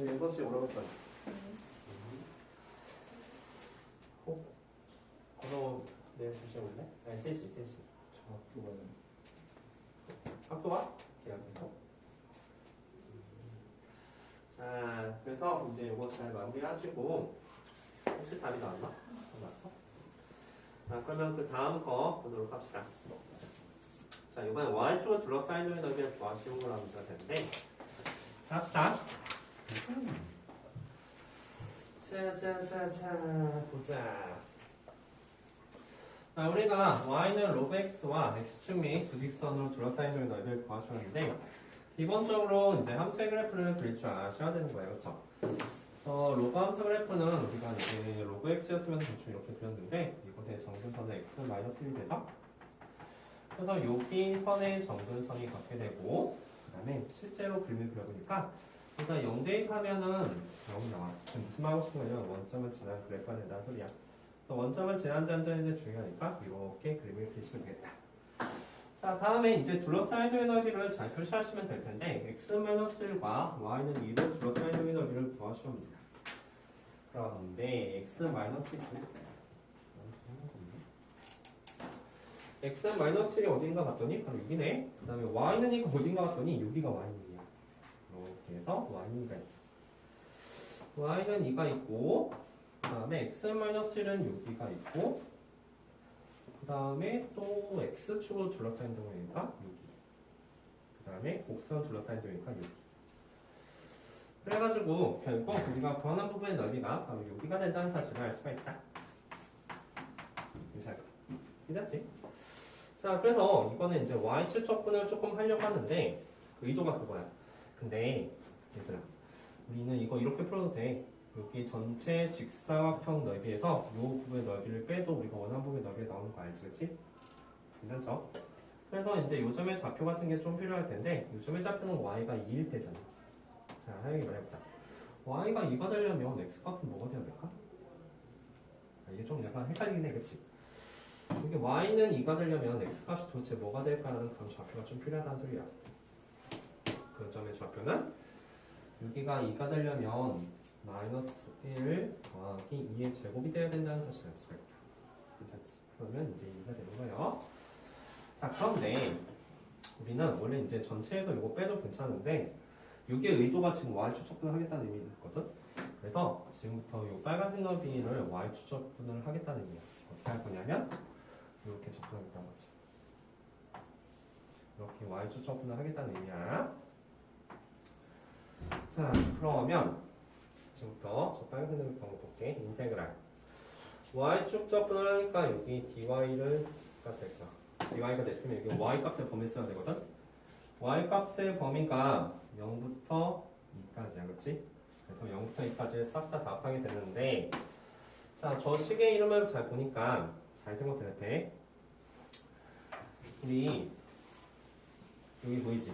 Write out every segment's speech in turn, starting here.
6시 오라고 했잖아. 그럼 내일 2시에 올래? 아니 3시. 저 학교 가는. 학교 와? 계약해서. 자, 그래서 이제 이거 잘 마무리하시고 혹시 답이 나왔나? 나왔어? 자, 그러면 그 다음 거 보도록 합시다. 자, 이번엔 y축을 둘러싸인 점의 넓이를 구하시는 걸로 하면 되는데 자, 합시다. 자, 보자. 자, 우리가 y는 로그 x와 x축 및 두 직선으로 둘러싸인 점의 넓이를 구하셨는데 기본적으로 이제 함수의 그래프를 그릴 줄 아셔야 되는 거예요. 그렇죠? 로그 함수 그래프는 우리가 이제 로그 x였으면 대충 이렇게 그렸는데 이곳에 정근선은 x-1이 되죠? 그래서 여기 선에 정근선이 갖게 되고 그 다음에 실제로 그림을 그려보니까 일단 0대1 하면은 0이 나와. 지금 무슨 말 하고 싶은 거냐면 원점을 지난 그래프가 된다는 소리야. 원점을 지난 잔점이 이제 중요하니까 이렇게 그림을 그리시면 되겠다. 자, 다음에 이제 둘러싸인 점의 넓이를 잘 표시하시면 될 텐데 x-1과 y는 2로 둘러싸인 점의 넓이를 구하시면 됩니다. 그런데 x-1 x-1이 어딘가 봤더니 바로 6이네. 그 다음에 y는 이거 어딘가 봤더니 여기가 y는 2야. 이렇게 해서 y는 2가 있죠. y는 2가 있고 그 다음에 x-1은 여기가 있고 그 다음에 또 x축으로 둘러싸인 점이니까 여기 그 다음에 곡선 둘러싸인 점이니까 여기 그래가지고 결국 우리가 구하는 부분의 넓이가 바로 여기가 된다는 사실을 알 수가 있다. 괜찮을까? 괜찮지? 자, 그래서 이거는 이제 y축 척분을 조금 하려고 하는데 그 의도가 그거야. 근데 얘들아 우리는 이거 이렇게 풀어도 돼. 여기 전체 직사각형 넓이에서 이 부분의 넓이를 빼도 우리가 원하는 부분의 넓이가 나오는 거 알지? 그치? 괜찮죠? 그래서 이제 요점의 좌표 같은 게 좀 필요할 텐데 요점의 좌표는 y가 2일 때잖아. 자, 하영이 말해보자. y가 2가 되려면 x값은 뭐가 돼야 될까? 이게 좀 약간 헷갈리긴 해. 그치? 이게 y는 2가 되려면 x값이 도대체 뭐가 될까라는 그런 좌표가 좀 필요하다는 소리야. 그 점의 좌표는 여기가 2가 되려면 마이너스 1 더하기 2의 제곱이 돼야 된다는 사실을 알 수가 있다. 괜찮지? 그러면 이제 2가 되는 거예요. 자, 그런데 우리는 원래 이제 전체에서 이거 빼도 괜찮은데 이게 의도가 지금 y축 척분을 하겠다는 의미거든? 그래서 지금부터 이 빨간색 넓이를 y축 척분을 하겠다는 의미야. 어떻게 할 거냐면 이렇게 접근하겠다는 거지. 이렇게 y축 척분을 하겠다는 의미야. 자, 그러면 지금부터 저 빨간색 넓이 한번 볼게. 인테그랄 y축 척분을 하니까 여기 dy가 될 거야. dy가 됐으면 여기 y 값의 범위 써야 되거든? y 값의 범위가 0부터 2까지야, 그렇지? 그래서 0부터 2까지 싹 다 답하게 되는데 자, 저 식의 이름을 잘 보니까 잘 생각해야 돼. 우리 여기 보이지?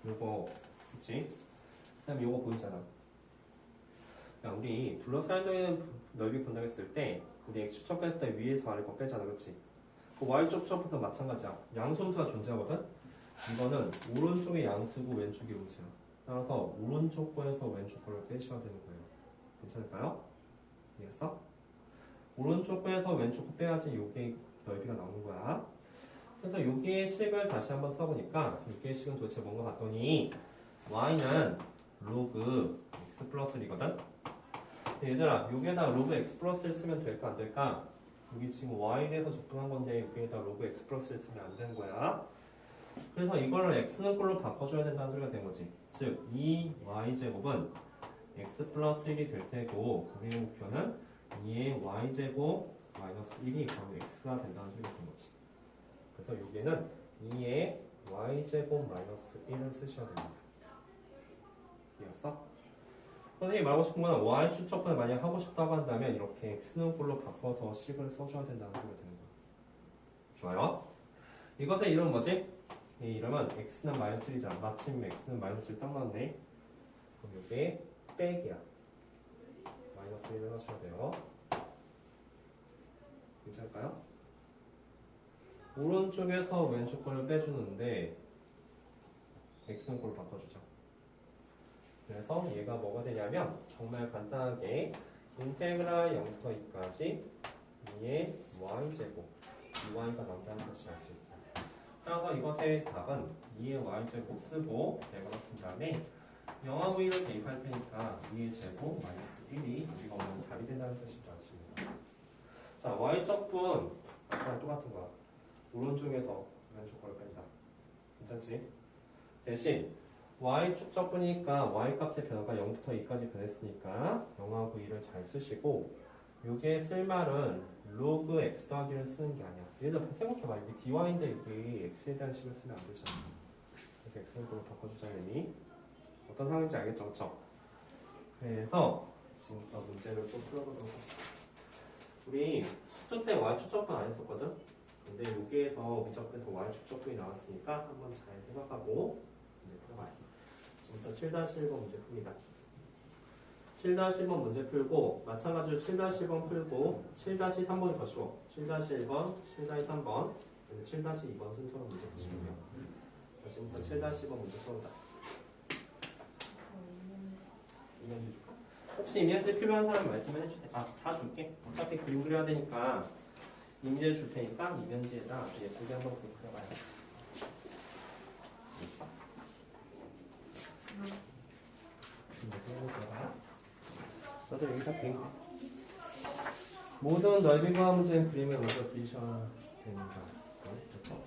요거 그치? 그 다음에 요거 보이잖아. 야, 우리 둘러싸인 넓이 분담했을 때 우리 x축 척분했을 때 위에서 아래 거 빼잖아, 그치? 그 y축 척분도 마찬가지야. 양수함수가 존재하거든? 이거는 오른쪽에 양수고 왼쪽이 음수야. 따라서 오른쪽 거에서 왼쪽 거를 빼셔야 되는 거예요. 괜찮을까요? 이해했어? 오른쪽 거에서 왼쪽 거 빼야지 요게 넓이가 나오는 거야. 그래서 요게 식을 다시 한번 써보니까 요게 식은 도대체 뭔가 봤더니 y는 로그 x 플러스 1이거든? 얘들아 여기에다 로그 x 플러스 1 쓰면 될까 안 될까? 여기 지금 y에 대해서 접근한 건데 여기에다 로그 x 플러스 1 쓰면 안 되는 거야. 그래서 이거를 x는 꼴로 바꿔줘야 된다는 소리가 된 거지. 즉, 이 y제곱은 x 플러스 1이 될 테고 우리의 목표는 2의 y제곱 마이너스 1이 바로 x가 된다는 소리가 된 거지. 그래서 여기에는 2의 y제곱 마이너스 1을 쓰셔야 됩니다. 이해했어? 선생님이 말하고 싶은 건 y축 척분을 만약 하고 싶다고 한다면 이렇게 x는 꼴로 바꿔서 식을 써줘야 된다는 소리가 되는 거야. 좋아요? 이것의 이름은 뭐지? 이 이름은 x는 마이너스 1이잖아. 마침 x는 마이너스 1 딱 나왔네. 그럼 이게 빼기야. 마이너스 1을 하셔야 돼요. 괜찮을까요? 오른쪽에서 왼쪽 거를 빼주는데 x는 꼴로 바꿔주자. 그래서 얘가 뭐가 되냐면 정말 간단하게 인테그랄 0부터 2까지 2의 y제곱 2y가 나온다는 사실을 알 수 있다. 따라서 이것의 답은 2의 y제곱 쓰고 대괄호 쓴 다음에 영하 v를 대입할 테니까 2의 제곱 마이너스 1이 우리가 오늘 답이 된다는 사실을 아십니다. 자, y적분 아까랑 똑같은 거야. 오른쪽에서 왼쪽 걸 뺀다. 괜찮지? 대신 y축적분이니까 y값의 변화가 0부터 2까지 변했으니까 영하고 2를 잘 쓰시고 여기에 쓸 말은 로그 x 더하기를 쓰는 게 아니야. 얘들 생각해봐. 이게 dy인데 이게 x에 대한 식을 쓰면 안 되잖아. 그래서 x를 그로 바꿔주자는 의미. 어떤 상황인지 알겠죠? 그쵸? 그래서 지금부터 문제를 좀 풀어보도록 합시다. 우리 수준 때 y축적분 안 했었거든? 근데 여기에서 미적분에서 y축적분이 나왔으니까 한번 잘 생각하고 문제 풀어봐요. 지금부터 7-1번 문제 풉니다. 7-1번 문제 풀고 마찬가지로 7-1번 풀고 7-3번이 더 쉬워. 7-1번, 7-3번, 7-2번 순서로 문제 푸시면 돼요. 자, 지금부터 7-2번 문제 풀어보자. 이면지 줄까? 혹시 이면지 필요한 사람 말씀만 해주세요. 아, 다 줄게. 어차피 그림 그려야 되니까 이면지 줄 테니까 이면지에다 예쁘게 한번 그려봐요. 저도 여기다 그림. 모든 넓이과 문제는 그림을 먼저 그리셔야 됩니다. 그렇죠?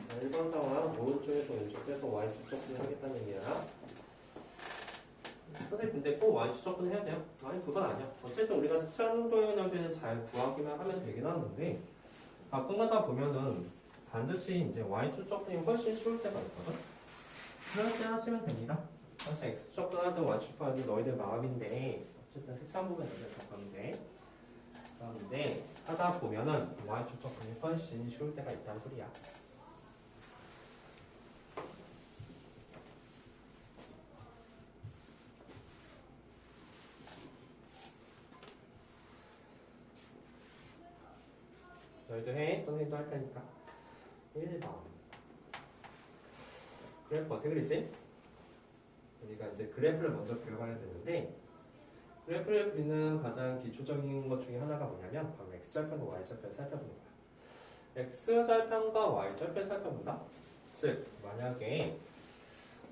자, 1번 상황 오른쪽에서 왼쪽에서 y축적분을 하겠다는 얘기야. 선생님 근데 꼭 y축적분을 해야 돼요? 아니 그건 아니야. 어쨌든 우리가 색채한도의 넓이를 잘 구하기만 하면 되긴 하는데 가끔가다 보면은 반드시 이제 y축적분이 훨씬 쉬울 때가 있거든. 그럴 때 하시면 됩니다. 사실 x축적분 하든 y축적분 하든 너희들 마음인데 어쨌든 색채한 부분에 대해서 적었는데 그런데 하다 보면은 y축적분이 훨씬 쉬울 때가 있다는 소리야. 너희도 해. 선생님도 할 테니까. 1번. 그래프 어떻게 그리지? 우리가 이제 그래프를 먼저 그려봐야 되는데 그래프를 그리는 가장 기초적인 것 중에 하나가 뭐냐면 바로 x절편과 y절편을 살펴보는 거야. x절편과 y절편을 살펴본다? 즉 만약에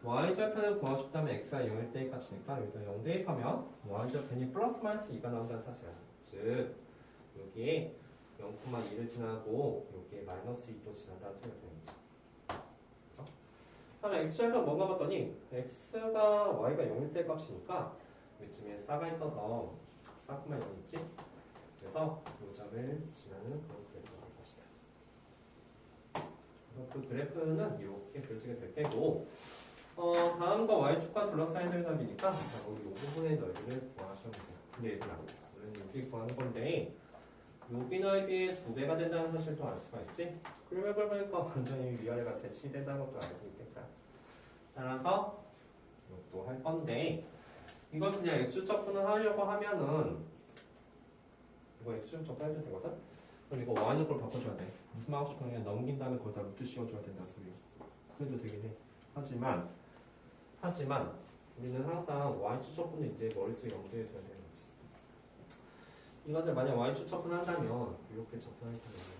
y절편을 구하고 싶다면 x가 0일 때의 값이니까 여기다 0 대입하면 y절편이 플러스 마이너스 2가 나온다는 사실이야. 즉 여기에 0,2를 지나고 여기에 마이너스 2도 지난다는 소리가 되겠죠. 그렇죠? 다음에 x절편 뭔가 봤더니 x가 y가 0일 때 값이니까 이쯤에 4가 있어서 4,0 있지? 그래서 이 점을 지나는 그런 그래프가 될 것이다. 그래서 그 그래프는 이렇게 그려지게 될 테고 다음과 y축과 둘러싸인 넓이니까 우리 이 부분의 넓이를 구하시면 돼요. 근데 얘들아 우리는 여기 구하는 건데 여기 넓이의 2배가 된다는 사실도 알 수가 있지? 그림을 보니까 완전히 위아래가 대칭된다는 것도 알고 있겠다. 따라서 이것도 할 건데 이걸 그냥 x축적분을 하려고 하면은 이거 x축적분 해도 되거든? 그럼 이거 y는 걸 바꿔줘야 돼. 무슨 말 하고 싶으면 그냥 넘긴 다음에 거기다 루트 씌워줘야 된다는 소리야. 그래도 되긴 해. 하지만 우리는 항상 y축적분을 이제 머릿속에 염두에 둬야 되는 거지. 이것을 만약 y축적분 한다면 이렇게 접근하겠다는 거야.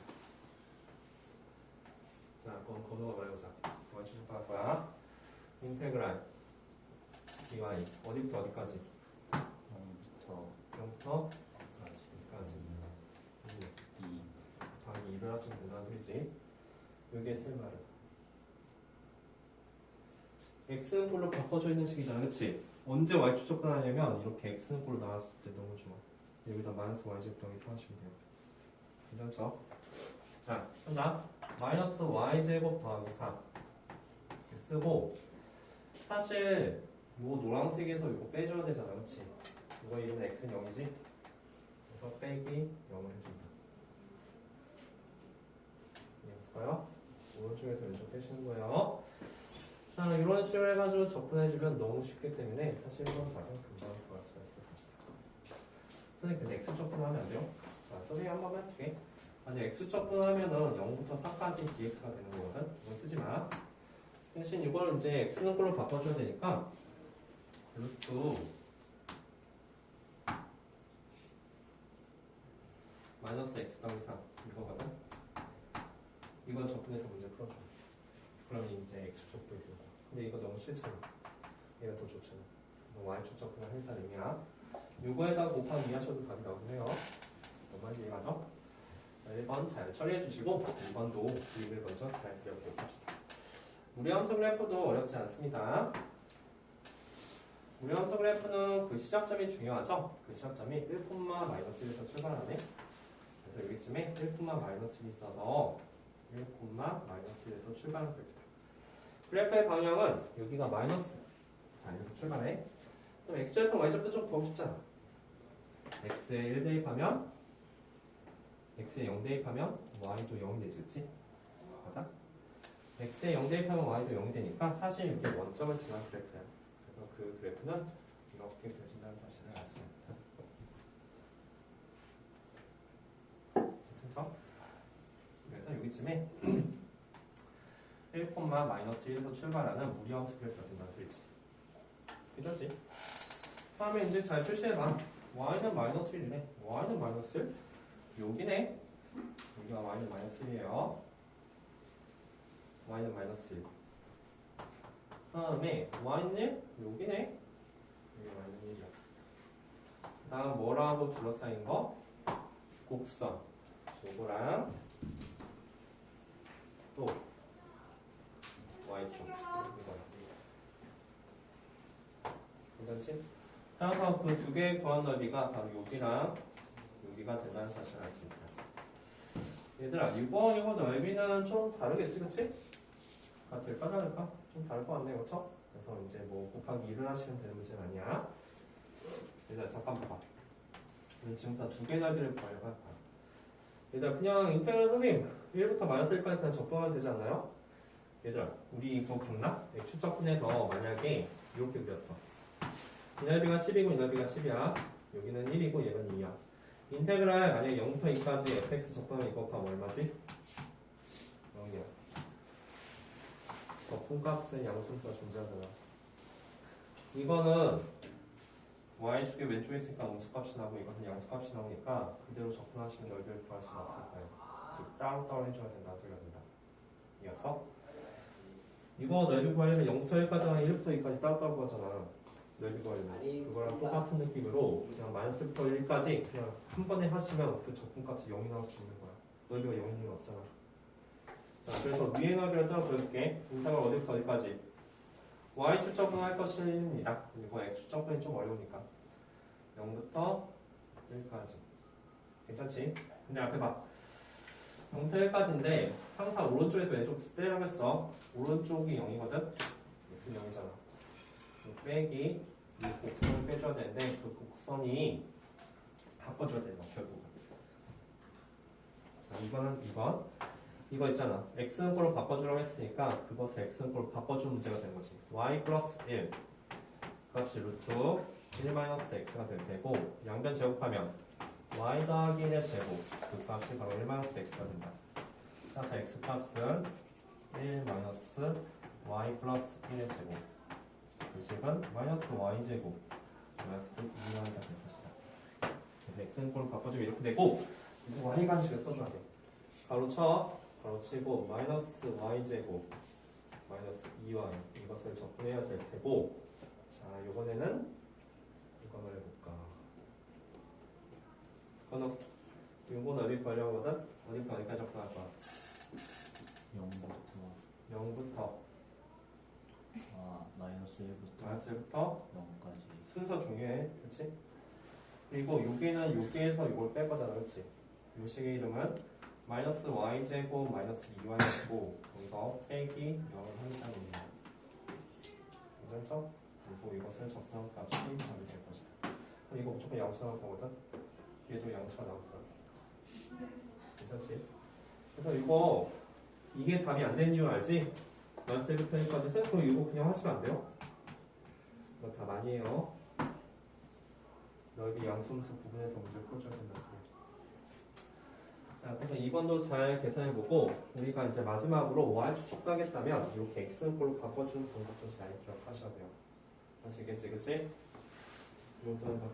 자, 그럼 건너가 말해보자. y축적분 할 거야. 인테그랄 dy 어디부터 어디까지? 0부터 2까지 2 더하기 2를 하시면 된다는 소리지. 여기에 쓸 말은 x는 꼴로 바꿔져 있는 식이잖아. 그치? 언제 y축적분 하냐면 이렇게 x는 꼴로 나왔을 때 너무 좋아. 여기다 마이너스 y제곱 더하기 4 하시면 돼요. 괜찮죠? 자, 한다. 마이너스 y제곱 더하기 4 이렇게 쓰고 사실 요 노란색에서 이거 빼줘야 되잖아. 그치? 이거 이름은 x는 0이지? 그래서 빼기 0을 해준다. 이해했을까요? 오른쪽에서 왼쪽 빼시는 거예요. 자, 이런 식으로 해가지고 접근해주면 너무 쉽기 때문에 사실 이건 답은 금방 구할 수가 있을 것이다. 선생님, 근데 x 접근하면 안 돼요? 자, 선생님 한 번만 해줄게. 아니, x 접근하면은 0부터 4까지 dx가 되는 거거든? 이거 쓰지 마. 대신 이걸 이제 x는 걸로 바꿔줘야 되니까, 루트 마이너스 x 더하기 3 이거거든? 이걸 접근해서 문제 풀어줘. 그러면 이제 x축도 되고. 근데 이거 너무 싫잖아. 얘가 더 좋잖아. y축 접근을 했다는 의미야. 요거에다가 곱하기 2 하셔도 답이 나오긴 해요. 뭔 말인지 이해가죠? 1번 잘 처리해 주시고 2번도 그림을 먼저 잘 그려보도록 합시다. 무리함수 그래프도 어렵지 않습니다. 무리함수 그래프는 그 시작점이 중요하죠? 그 시작점이 1, -1에서 출발하네. 그래서 여기쯤에 1, -1이 있어서 1, -1에서 출발하는 겁니다. 그래프의 방향은 여기가 마이너스. 자, 이렇게 출발해. 그럼 x절편 y절편 좀 구하고 싶잖아. x에 1 대입하면 x에 0 대입하면 y도 0이 되지, 그치? 맞아? x에 0 대입하면 y도 0이 되니까 사실 이게 원점을 지난 그래프야. 그래서 그 그래프는 이렇게 그려진다는 사실을 알 수 있습니다. 괜찮죠? 그래서 여기쯤에 1, -1에서 출발하는 무리함수 그래프가 된다는 소리지. 그렇지? 다음에 이제 잘 표시해봐. y는 마이너스 1이네. y는 마이너스 1? 여기네. 여기가 y는 마이너스 1이에요. y는 마이너스 1. 다음에 y는 여기네. 여기 y는 1이야. 그 다음 뭐라고 둘러싸인 거? 곡선. 요거랑 또 y축. 이거. 괜찮지? 따라서 그 두 개의 구한 넓이가 바로 여기랑 여기가 된다는 사실을 알 수 있다. 얘들아, 이거 넓이는 좀 다르겠지, 그치? 같을까, 다를까? 좀 다를 것 같네, 그쵸? 그래서 이제 뭐 곱하기 1을 하시면 되는 문제는 아니야. 얘들아, 잠깐 봐봐. 지금부터 두 개의 넓이를 구하려고 할 거야. 얘들아, 그냥 인테그랄 선생님, 1부터 마이너스 1까지 그냥 적분하면 되지 않나요? 얘들아, 우리 이거 기억나? x축분해서 만약에 이렇게 그렸어. 이 넓이가 10이고 이 넓이가 10이야. 여기는 1이고 얘는 2야. 인테그랄 만약에 0부터 2까지 fx 적분하면 이거 값 얼마지? 0이야. 적분값은 양수가 존재하잖아. 이거는 y축의 왼쪽에 있으니까 음수값이 나오고 이것은 양수값이 나오니까 그대로 적분하시면 넓이를 구할 수는 없을 거예요. 즉 따로따로 해줘야 된다 소리가 된다. 이해했어? 이거 넓이 구하려면 0부터 1까지 하면 1부터 2까지 따로따로 구하잖아. 넓이 구하려면 그거랑 똑같은 느낌으로 그냥 마이너스부터 1까지 그냥 한 번에 하시면 그 적분값이 0이 나올 수 있는 거야. 넓이가 0인 이유가 없잖아. 자, 그래서 위의 넓이를 따라 보여줄게. 인터벌 어디부터 어디까지? y축 적분할 것입니다. 이거 x축 적분이 좀 어려우니까 0부터 1까지. 괜찮지? 근데 앞에 봐. 0부터 1까지인데 항상 오른쪽에서 왼쪽 빼라고 했어. 오른쪽이 0이거든? x는 0이잖아. 빼기 이 곡선을 빼줘야 되는데 그 곡선이 바꿔줘야 돼요, 결국. 자, 이거는 2번. 이거 있잖아. x는 꼴로 바꿔주라고 했으니까 그것을 x는 꼴로 바꿔주는 문제가 된 거지. y 플러스 1 값이 루트 1 마이너스 x가 될 테고 양변 제곱하면 y 더하기 1의 제곱 그 값이 바로 1 마이너스 x가 된다. 따라서 x 값은 1 마이너스 y 플러스 1의 제곱 그 식은 마이너스 y제곱 마이너스 2y가 될 것이다. 그래서 x는 꼴로 바꿔주면 이렇게 되고 y 관식을 써줘야 돼. 가로쳐 가로치고 마이너스 y제곱 마이너스 2y 이것을 적분해야 될 테고 자 이번에는 이걸 해볼까. 이거는 요거는 어디 구하려거든? 어디부터 어디까지 적분할 거야? 0부터 마이너스 1부터 마이너스 1부터 0까지. 순서 중요해, 그렇지? 그리고 여기는 여기에서 이걸 뺄 거잖아, 그렇지? 이 식의 이름은 마이너스 y제곱 마이너스 2y제곱 여기서 빼기 0을 항상입니다. 괜찮죠? 그리고 이것을 적분한 값이 0이 될 것이다. 그럼 이거 무조건 양수 나올 거거든? 뒤에도 양수가 나올 거야. 괜찮지? 그래서 이거 이게 답이 안 되는 이유 알지? 마이너스 1부터 1까지 세. 그럼 이거 그냥 하시면 안 돼요? 이거 다 많이 해요. 넓이 양수함수 부분에서 문제 풀어줘야 된다고. 자, 그래서 2번도 잘 계산해보고 우리가 이제 마지막으로 y축 하겠다면 이렇게 x꼴로 바꿔주는 방법도 잘 기억하셔야 돼요. 아시겠지, 그치? 이것도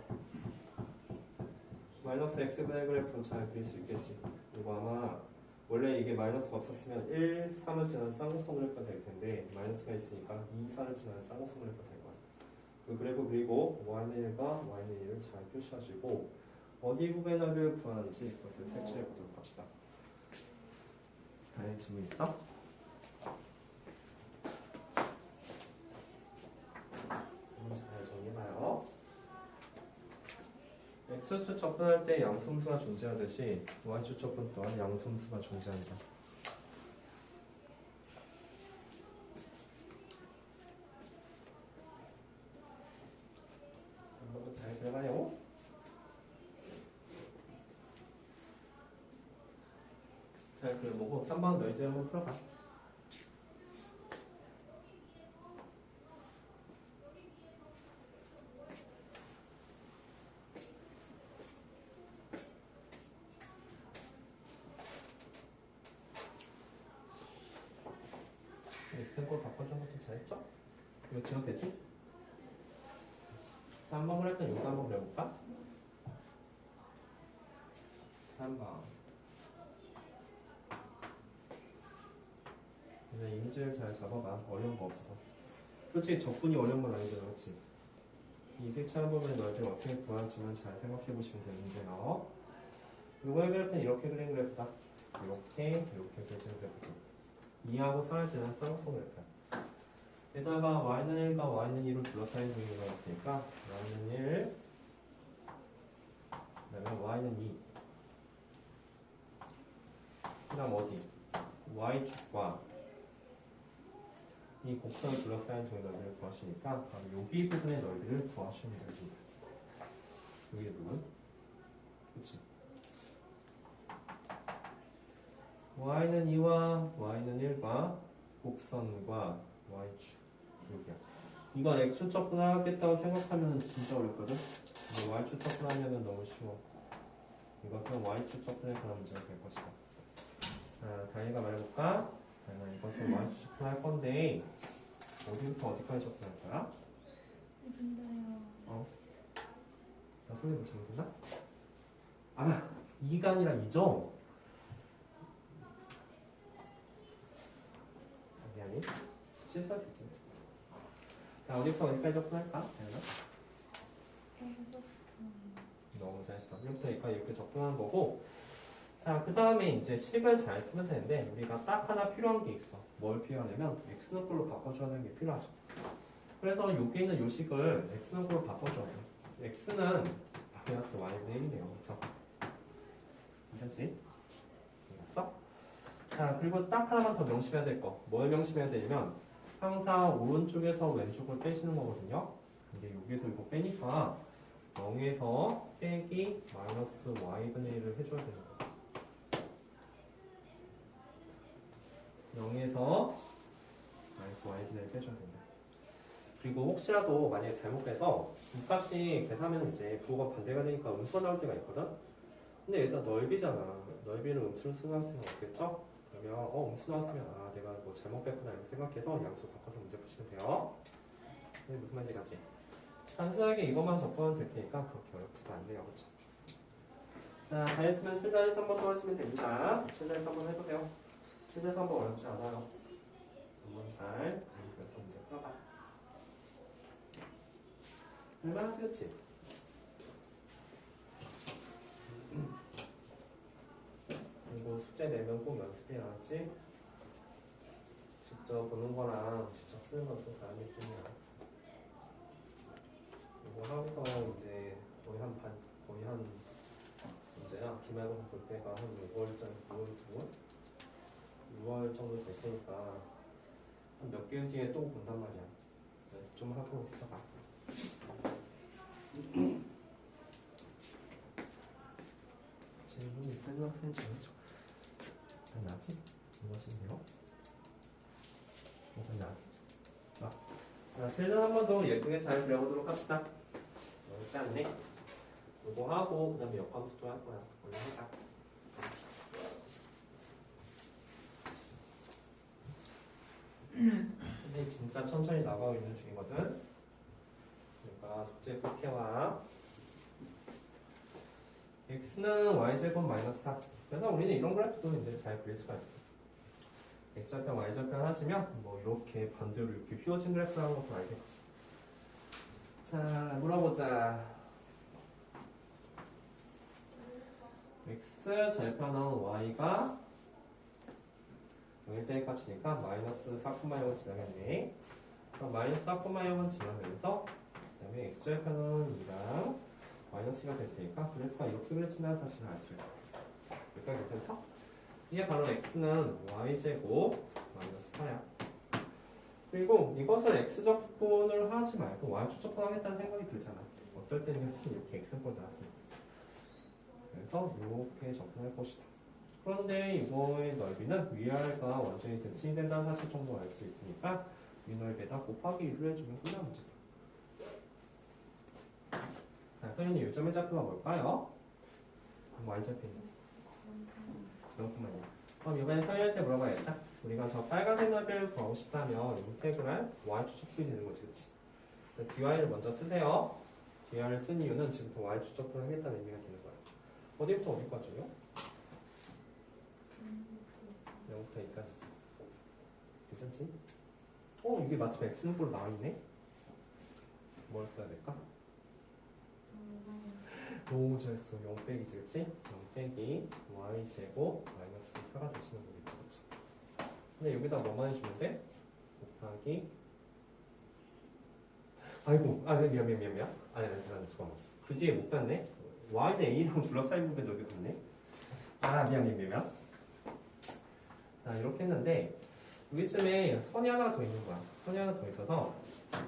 마이너스 x분의 그래프는 잘 그릴 수 있겠지. 그리고 아마 원래 이게 마이너스가 없었으면 1, 3을 지나는 쌍곡선 그래프가 될 텐데 마이너스가 있으니까 2, 4를 지나는 쌍곡선 그래프가 될 거야. 그 그래프 그리고 y는 1과 y는 2를 잘 표시하시고 어디 부분의 넓이를 구하는지 그것을 색칠해 보도록 합시다. 다른 질문 있어? 잘 정리해봐요. x축 접근할 때 양수함수가 존재하듯이 y축 접근 또한 양수함수가 존재한다. 한번 잘 들어가요. 잘 그려보고 3번 너희들 한번 풀어봐. x꼴 바꿔준 것도 잘했죠? 이거 지워도 되지? 3번 그릴 땐 이거 한번 그려볼까? 3번 이제 인지를 잘 잡아봐. 어려운 거 없어. 솔직히 적분이 어려운 건 아니잖아, 그렇지? 이 색채한 부분의 넓이를 어떻게 구하지만 잘 생각해 보시면 되는 문제예요. 이거의 그래프는 이렇게 그린 그래프다. 이렇게 그려지는 그래프죠. 2하고 4를 지난 쌍곡선 그래프야. 게다가 y는 1과 y는 2로 둘러싸인 종류가 있으니까 y는 1, 그다음에 y는 2. 그다음 어디? y축과 이 곡선을 둘러싸인 종의 넓이를 구하시니까 바로 여기 부분의 넓이를 구하시면 됩니다. 여기 부분, 그렇지? y는 2와 y는 1과 곡선과 y축 여기야. 이건 x축 접근하겠다고 생각하면 진짜 어렵거든. 근데 y축 접근하면 너무 쉬워. 이것은 y축 접근에 관한 문제가 될 것이다. 자, 다이가 말해볼까? 이것은 y축 접근할 건데 어디부터 어디까지 접근할 거야? 근데요. 나 소리 못 들었나? 아, 2가 아니라 2죠? 미안해. 실수할 수 있지. 자, 어디부터 어디까지 접근할까? 너무 잘했어. 1부터 2까지 이렇게 접근한 거고, 자, 그 다음에 이제 식을 잘 쓰면 되는데 우리가 딱 하나 필요한 게 있어. 뭘 필요하냐면 x는 꼴로 바꿔줘야 되는 게 필요하죠. 그래서 여기 있는 요 식을 x는 꼴로 바꿔줘야 돼요. x는 마이너스 y분의 1이네요. 그렇죠? 괜찮지? 알았어? 자, 그리고 딱 하나만 더 명심해야 될 거. 뭘 명심해야 되냐면 항상 오른쪽에서 왼쪽을 빼시는 거거든요. 근데 여기에서 이거 빼니까 0에서 빼기 마이너스 y분의 1을 해줘야 되는 거예요. 0에서 마이너스 y분의 1 빼줘야 된다. 그리고 혹시라도 만약에 잘못 빼서 이 값이 계산하면 이제 부호가 반대가 되니까 음수가 나올 때가 있거든? 근데 일단 넓이잖아. 넓이를 음수로 수능할 수는 없겠죠? 그러면 음수 나왔으면 내가 뭐 잘못 뺐구나 이렇게 생각해서 양수 바꿔서 문제 푸시면 돼요. 네, 무슨 말인지 알지? 단순하게 이것만 접근하면 될 테니까 그렇게 어렵지가 않네요. 그렇죠? 자, 다 했으면 7-3번 또 하시면 됩니다. 7-3번 해도 돼요. 7-3번 어렵지 않아요. 한번 잘 그래서 문제 풀어봐. 얼마나 찍었지? 그리고 숙제 내면 꼭 연습해 알았지? 직접 보는 거랑 직접 쓰는 건 또 다른 느낌이야. 이거 하고서 이제 거의 한 언제야? 기말고사 볼 때가 한 6월 정도 될 테니까 한 몇 개월 뒤에 또 본단 말이야. 연습 좀 하고 있어봐. 질문 있는 학생 질문 좀. 낫지? 뭐 하시면 돼요? 나왔어. 자, 칠전 한 번 더 예쁘게 잘 그려보도록 합시다. 어렵지 않네. 이거 하고 그 다음에 역함수도 할 거야. 원래 해봐. 근데 진짜 천천히 나가고 있는 중이거든. 그러니까 숙제 꼭 해와. x는 y제곱 마이너스 4. 그래서 우리는 이런 그래프도 이제 잘 그릴 수가 있어. x좌편 y좌편 하시면 뭐 이렇게 반대로 이렇게 휘어진 그래프라는 것도 알겠지. 자, 물어보자. x 절편은 y가 0일 값이니까 마이너스 4,0을 지나겠네. 그럼 마이너스 4,0은 지나면서 그 다음에 x 절편은 2랑 마이너스 2가 될 테니까 그래프가 이렇게 그려진다는 사실을 알 수 있어. 여기까지 괜찮죠? 이게 바로 x는 y제곱 마이너스 4야. 그리고 이것을 x적분을 하지 말고 y축적분 하겠다는 생각이 들잖아. 어떨 때는 이렇게 x분이 나왔으니까. 그래서 이렇게 접근할 것이다. 그런데 이거의 넓이는 위아래가 완전히 대칭이 된다는 사실 정도 알 수 있으니까 위 넓이에다 곱하기 1을 해주면 끝난 문제다. 자, 선생님 요점의 좌표가 뭘까요? y좌표입니다. 0,2. 그럼 이번에 서현이한테 물어봐야겠다. 우리가 저 빨간색 넓이를 구하고 싶다면 인테그랄 y축적분이 되는 거지, 그치? dy를 먼저 쓰세요. dy를 쓴 이유는 지금부터 y축적분을 하겠다는 의미가 되는 거야. 어디부터 어디까지요? 0부터 2까지지. 괜찮지? 이게 마침 x분으로 나와있네? 뭘 써야 될까? 너무 잘했어. 0 빼기지, 그치? 0 빼기 y제곱 마이너스 4가 되시는 거겠지, 그치? 근데 여기다 뭐만 해주면 돼? 곱하기 아이고, 미안. 아니, 잠깐만. 그 뒤에 못 갔네? y는 a랑 둘러싸인 부분에 여기 갔네? 미안. 자, 이렇게 했는데 여기쯤에 선이 하나 더 있는 거야. 선이 하나 더 있어서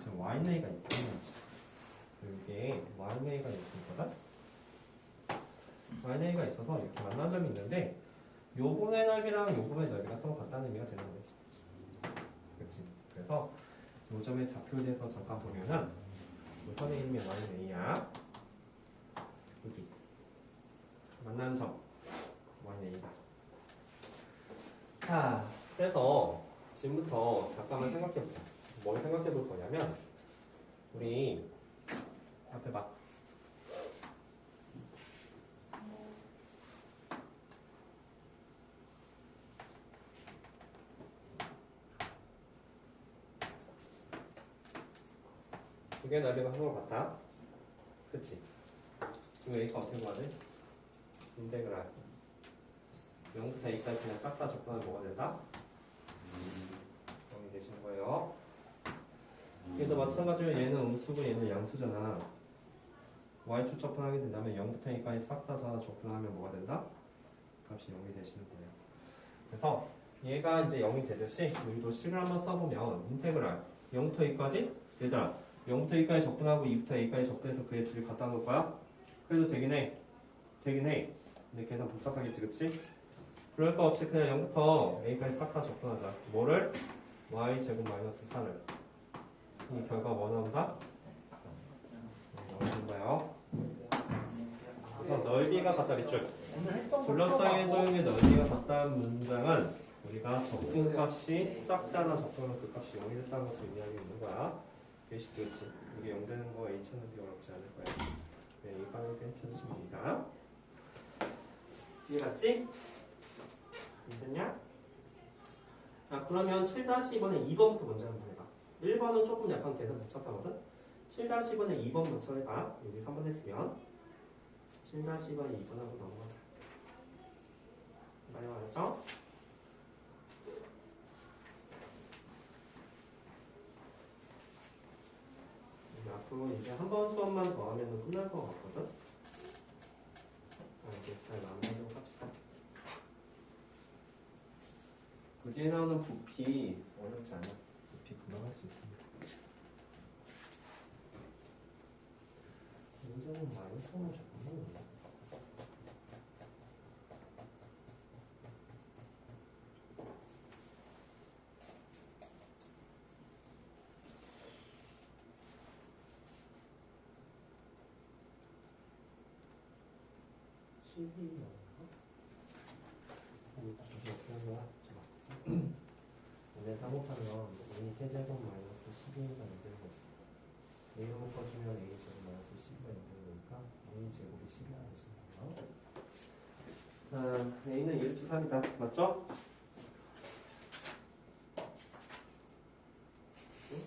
지금 y는 a가 있는 거지. 여기에 y는 a가 있거든? y는 a가 있어서 이렇게 만난 점이 있는데 요 부분의 넓이랑 요 부분의 넓이가 서로 같다는 의미가 되는 거지. 그렇지? 그래서 요 점의 좌표에 대해서 잠깐 보면은 요 선의 이름이 y는 a야. 여기 만나는 점 y는 a다. 자, 그래서 지금부터 잠깐만 생각해보자. 뭘 생각해볼 거냐면 우리 앞에 봐. 두 개의 넓이가 서로 같다. 그치? 이거 a가 어떻게 구하지? 인테그랄 0부터 a까지 그냥 싹 다 접근하면 뭐가 된다? 0이 되시는 거예요. 얘도 마찬가지로 얘는 음수고 얘는 양수잖아. y축 접근하게 된다면 0부터 a까지 싹 다 접근하면 뭐가 된다? 값이 0이 되시는 거예요. 그래서 얘가 이제 0이 되듯이 우리도 식을 한번 써보면 인테그랄 0부터 a까지 얘들아 0부터 a까지 접근하고 2부터 a까지 접근해서 그의 둘이 갖다 놓을 거야? 그래도 되긴 해. 근데 계산 복잡하겠지, 그치? 그럴 거 없이 그냥 0부터 a까지 싹 다 접근하자. 뭐를? y제곱 마이너스 4를. 이 결과 뭐 나온다? 나오는 거예요. 그래서 넓이가 같다, 밑줄. 둘러싸인 도형의 넓이가 같다는 문장은 우리가 접근값이 싹다나 접근하면 그 값이 0이 됐다는 것을 의미하고 있는 거야. 그렇지, 그렇지. 이게 0 되는 거 A 찾는 게 어렵지 않을 거야. 네, 이 방을 찾으시면 됩니다. 이해갔지? 이해됐냐? 그러면 7-2번에 2번부터 먼저 한번 해봐. 1번은 조금 약간 계산 복잡하거든? 7-2번에 2번 먼저 해봐. 여기 3번 했으면 7-2번에 2번 하고 넘어가자. 많이 말했죠? 앞으로 이제 한 번 수업만 더 하면 끝날 것 같거든? 이제 잘 마무리하도록 합시다. 그 뒤에 나오는 부피 어렵지 않아. 부피 금방 할 수 있습니다. 굉장히 많이 써놓으셨군요. 12 근데 3 곱하면 a 세제곱 마이너스 12가 되는 거지. a로 묶어주면 a 제곱 마이너스 12가 되는 거니까 a 제곱이 10이라는 것이네요. 자, a는 1, 2, 3이다. 맞죠?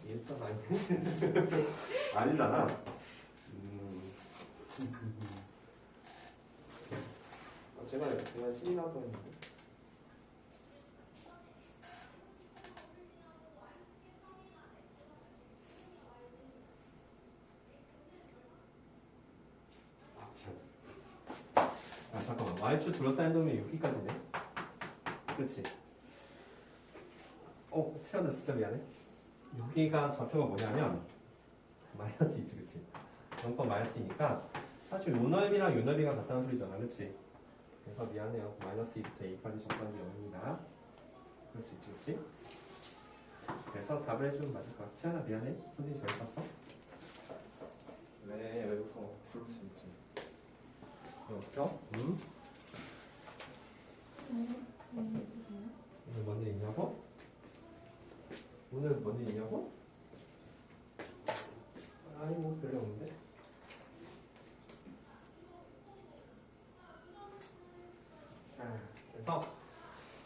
1점 아니네. 아니잖아. 제가 10이라고 했는데. 잠깐만. y축 둘러싸인 도면 여기까지네. 그렇지. 채연아 진짜 미안해. 여기가 좌표가 뭐냐면 마이너스 2지, 그치? 0번 마이너스이니까 사실 요 넓이랑 요 넓이가 같다는 소리잖아, 그치? 그래서 미안해요. 마이너스 2부터 a까지 적당히 0입니다. 그럴 수 있지, 그치? 그래서 답을 해주면 맞을 거야. 채연아 미안해. 선생님 잘 봤어? 왜 웃어? 부를 수 있지. 웃겨? 응? 오늘 뭔 일 있냐고? 오늘 뭔 일 있냐고? 아니 뭐 별로 없는데. 자, 그래서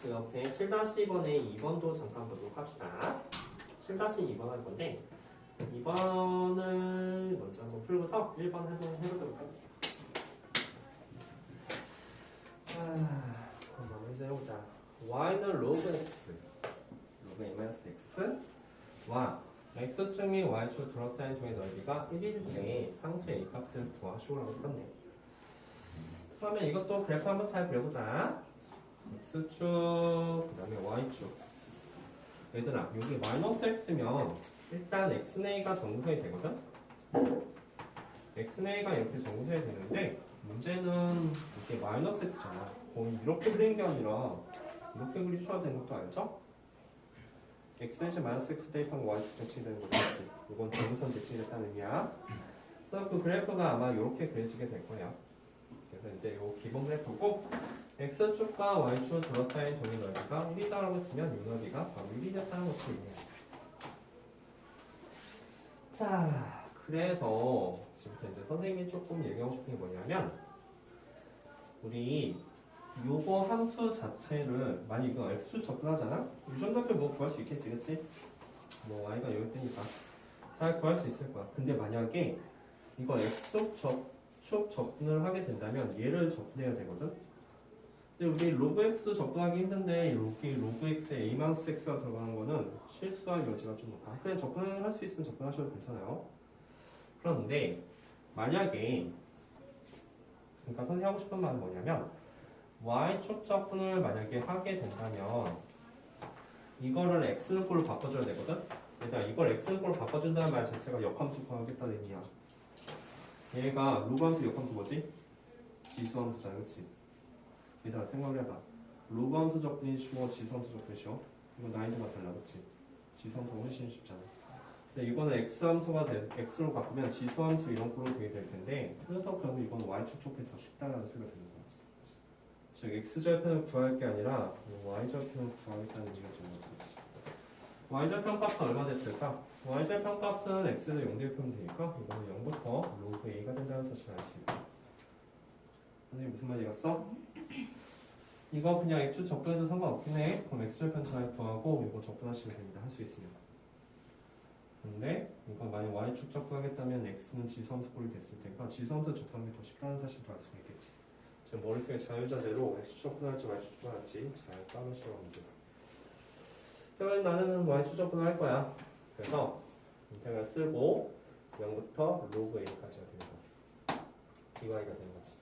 그 옆에 7-2번에 2번도 잠깐 보도록 합시다. 7-2번 할 건데 2번을 먼저 한번 풀고서 1번 해보도록 할게요. 자, 그럼 이제 해보자. y는 로그 x, 로그 a-x 와 x축 및 y축 둘러싸인 통의 넓이가 1일 때 상수 a 값을 구하시오라고 썼네. 그러면 이것도 그래프 한번 잘 그려보자. x축, 그 다음에 y축. 얘들아, 여기 마이너스 x면 일단 xnA가 정수해야 되거든? xnA가 이렇게 정수해야 되는데 문제는 이게 마이너스 x잖아. 거의 이렇게 그린 게 아니라 이렇게 그리셔야 되는 것도 알죠? x 대신 마이너스 x 대입하면 y축 대칭이 되는 거지. 이건 정선 대칭이 됐다는 의미야. 그래서 그 그래프가 아마 이렇게 그려지게 될 거야. 그래서 이제 이 기본 그래프고 x축과 y축 둘러싸인 동의 넓이가 1이다라고 했으면 이 넓이가 바로 1이 됐다는 것이 있네요. 자, 그래서 지금부터 이제 선생님이 조금 얘기하고 싶은 게 뭐냐면 우리 요거 함수 자체를 만약 이거 x축 접근하잖아? 이 정도면 뭐 구할 수 있겠지, 그치? 뭐 y가 여기 뜨니까 잘 구할 수 있을 거야. 근데 만약에 이거 x축 접근을 하게 된다면 얘를 접근해야 되거든? 근데 우리 로그 x도 접근하기 힘든데 여기 로그 x에 a-x가 들어가는 거는 실수할 여지가 좀 높아. 그냥 접근할 수 있으면 접근하셔도 괜찮아요. 그런데 만약에 그러니까 선생님 하고 싶은 말은 뭐냐면 y축 접근을 만약에 하게 된다면 이거를 x꼴로 바꿔줘야 되거든? 얘들아 이걸 x꼴로 바꿔준다는 말 자체가 역함수 구하겠다는 의미야. 얘가 로그함수 역함수 뭐지? 지수함수잖아, 그치? 얘들아 생각을 해봐. 로그함수 접근이 쉬워, 지수함수 접근이 쉬워? 이거 난이도가 달라, 그치? 지수함수가 훨씬 쉽잖아. 근데 이거는 x함수가 x로 바꾸면 지수함수 이런 꼴로 되게 될 텐데 그래서 그러면 이건 y축 접근이 더 쉽다는 소리가 되는 거야. 즉 x절편을 구할 게 아니라 y절편을 구하겠다는 얘기가 되는 거지. y절편 값은 얼마 됐을까? y절편 값은 x를 0 대입하면 되니까 이거는 0부터 로그 a가 된다는 사실을 알 수 있다. 선생님 무슨 말이었어? 이거 그냥 x축 접근해도 상관없긴 해. 그럼 x절편 잘 구하고 이거 접근하시면 됩니다. 할 수 있으면. 근데 이거 만약 y축 접근하겠다면 x는 지수함수 꼴이 됐을 테니까 지수함수 접근하는 게 더 쉽다는 사실도 알 수가 있겠지. 지금 머릿속에 자유자재로 x축 접근할지 y축 접근할지 잘 따르시라고 문제다. 그러면 나는 y축 접근을 할 거야. 그래서 인테그랄 쓰고 0부터 로그 a까지가 되는 거야. dy가 되는 거지.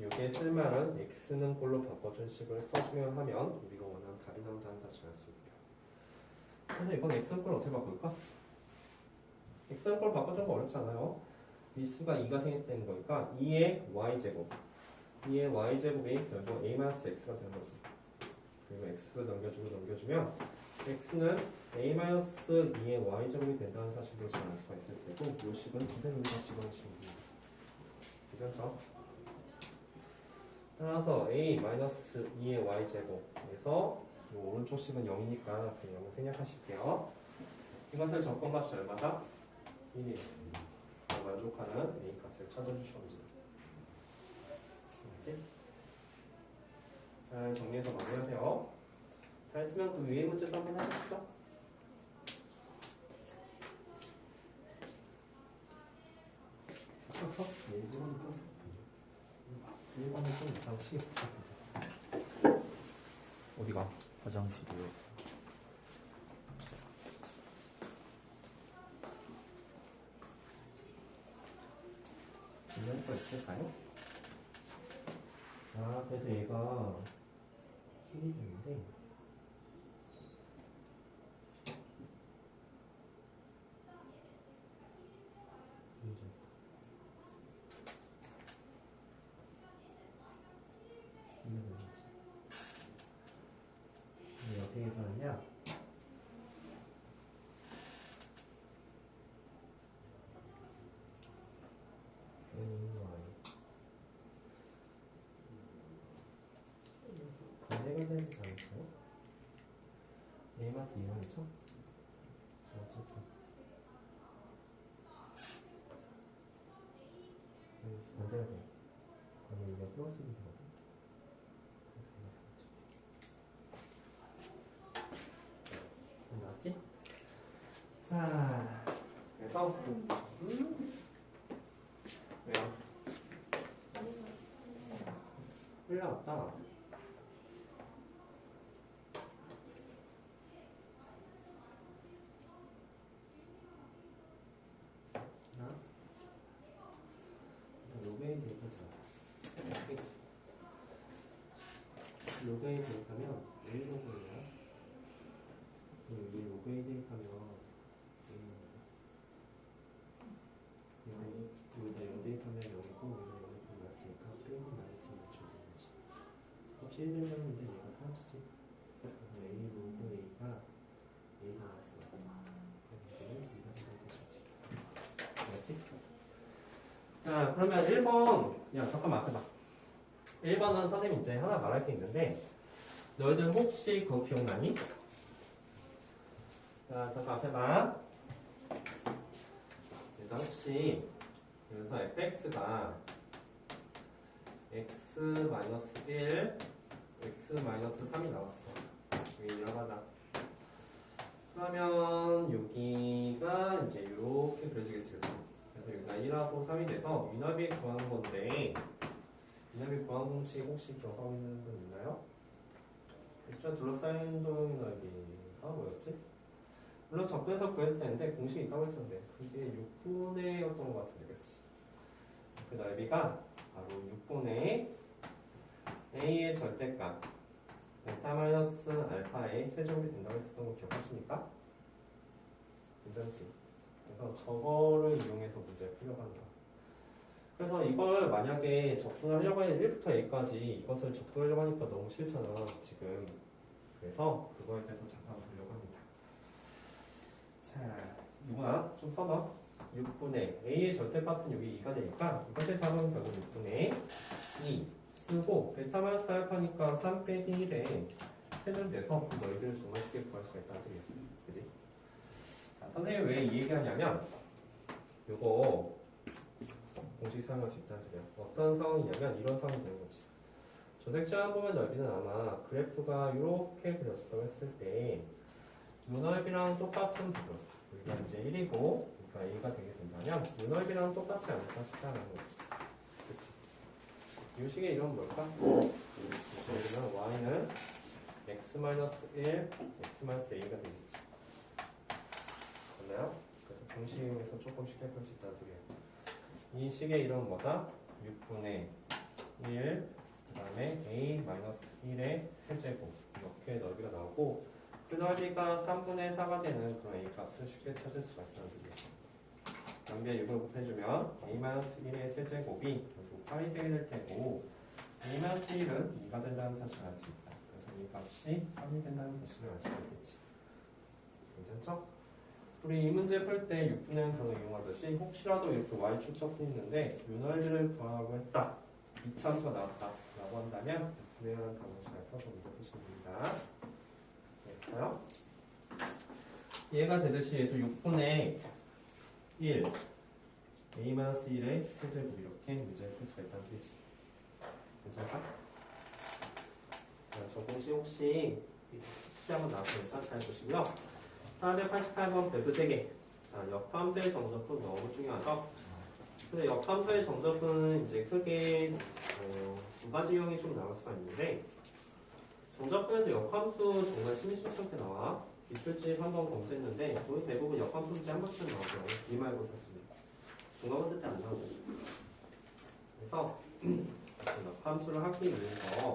여기에 쓸 말은 x는 꼴로 바꿔준 식을 써주면 하면 우리가 원하는 답이 나온다는 사실을 알 수 있다. 그래서 이번 x는 꼴 어떻게 바꿀까? x는 꼴 바꿔준 거 어렵지 않아요. 미수가 2가 생겼다는 거니까 2의 y제곱 2의 y제곱이 결국 a-x가 되는 거지. 그리고 x를 넘겨주면 x는 a-2의 y제곱이 된다는 사실을 잘 알 수가 있을 테고 이 식은 기대문자 집어넣으시면 됩니다. 괜찮죠? 따라서 a-2의 y제곱에서 이 오른쪽 식은 0이니까 그냥 0을 생략하실게요. 이것을 적분값이 얼마다? 1이 만족하는 a 값을 찾아주시면 됩니다. 맞지? 잘 정리해서 마무리하세요. 다 했으면 그 위에 문제도 한번 해보시죠. 일반은 좀 이상 시계 어디가? 화장실이요. 이런 거 있을까요? 아, 그래서 얘가 힘이 되는데 이게 어떻게 계산하냐? 반대가 되지 않을까요? A 마스 2원이죠? 어쨌든 반대가 돼. 그러면 이게 플러스 B 되거든. 맞지? 자, 그래서 왜요? 흘러왔다. 로그인 대입하잖아. 로그인 대입하면 A 로그인이야. 여기 로그인 대입하면 여기다 0 대입하면 0이고 여기다 0 대입하면 맞으니까 빼고 마이너스 6 주는 거지. 혹시 1 된다는데 얘가 사라지지? 그래서 A 로그 A가 A가 나왔어. 그럼 이제는 B가 된다는 뜻이지. 맞지? 자, 그러면 1번, 야, 잠깐만, 앞에 봐. 1번은 선생님 이제 하나 말할 게 있는데, 너희들 혹시 그거 기억나니? 자, 잠깐 앞에 봐. 일단 혹시, 그래서 fx가 x-1, x-3이 나왔어. 여기 일어나자. 그러면 여기가 이제 이렇게 그려지겠지. 그래서 여기가 1하고 3이 돼서 미나비 구하는 건데 미나비 구하는 공식 혹시 기억하고 있는 분 있나요? 일단 둘러싸인 도형이나비가 뭐였지? 물론 적분해서 구했을 텐데 공식이 있다고 했었는데 그게 6분의 였던 것 같은데 그치? 그 넓이가 바로 6분의 a의 절대값 베타 마이너스 알파의 세제곱이 된다고 했었던 거 기억하십니까? 괜찮지? 그래서 저거를 이용해서 문제를 풀려고 한다. 그래서 이걸 만약에 적분하려고 하면 1부터 A까지 이것을 적분하려고 하니까 너무 싫잖아 지금. 그래서 그거에 대해서 잠깐 보려고 합니다. 자, 이거나 좀 써봐. 6분의 A의 절대값은 여기 2가 되니까 이것의 답은 결국 6분의 2 쓰고 베타 마이너스 알파니까 3 빼기 1에 세전돼서 그 넓이를 정말 쉽게 구할 수가 있다는 뜻이야. 그지? 자, 선생님이 왜 이 얘기하냐면 요거 공식 사용할 수 있다는 소리야. 어떤 상황이냐면 이런 상황이 되는 거지. 조색자 보면 넓이는 아마 그래프가 이렇게 그려졌다고 했을 때 요 넓이랑 똑같은 부분 여기가 이제 1이고 그러니까 A가 되게 된다면 요 넓이랑 똑같지 않을까 싶다는 거지. 그치? 이 식의 이름은 뭘까? 여기는 y는 x-1, x-a가 되겠지. 맞나요? 그래서 공식에서 조금 쉽게 할 수 있다는 소리예요. 이 식의 이름은 뭐다? 6분의 1, 그 다음에 a-1의 세제곱 이렇게 넓이가 나오고 그 넓이가 3분의 4가 되는 그런 a 값을 쉽게 찾을 수가 있다는 소리예요. 여기에 6을 곱해주면 a-1의 세제곱이 결국 8이 되게 될 테고 a-1은 2가 된다는 사실을 알 수 있다. 그래서 이 값이 3이 된다는 사실을 알 수 있겠지. 괜찮죠? 우리 이 문제 풀 때 6분의 단어 이용하듯이 혹시라도 이렇게 y축 적혀 있는데 요 넓이를 구하라고 했다. 이참수가 나왔다. 라고 한다면 구매하는 단어를 써서 문제 푸시면 됩니다. 됐어요? 얘가 되듯이 얘도 6분의 1 a-1의 세제곱 이렇게 문제를 풀 수가 있다는 얘기지. 괜찮을까? 자, 저 공식 혹시 숙제 한번 나왔으니까 잘 보시고요. 488번 배부 3개. 자, 역함수의 정적분 너무 중요하죠? 근데 역함수의 정적분은 이제 크게 두 가지 유형이 좀 나올 수가 있는데, 정적분에서 역함수 정말 심심찮게 나와. 기출집 한번 검수했는데 거의 대부분 역함수 문제 한 번쯤 나오죠. 기말고사쯤에. 중간고사 때 안 나오고. 그래서 역함수를 하기 위해서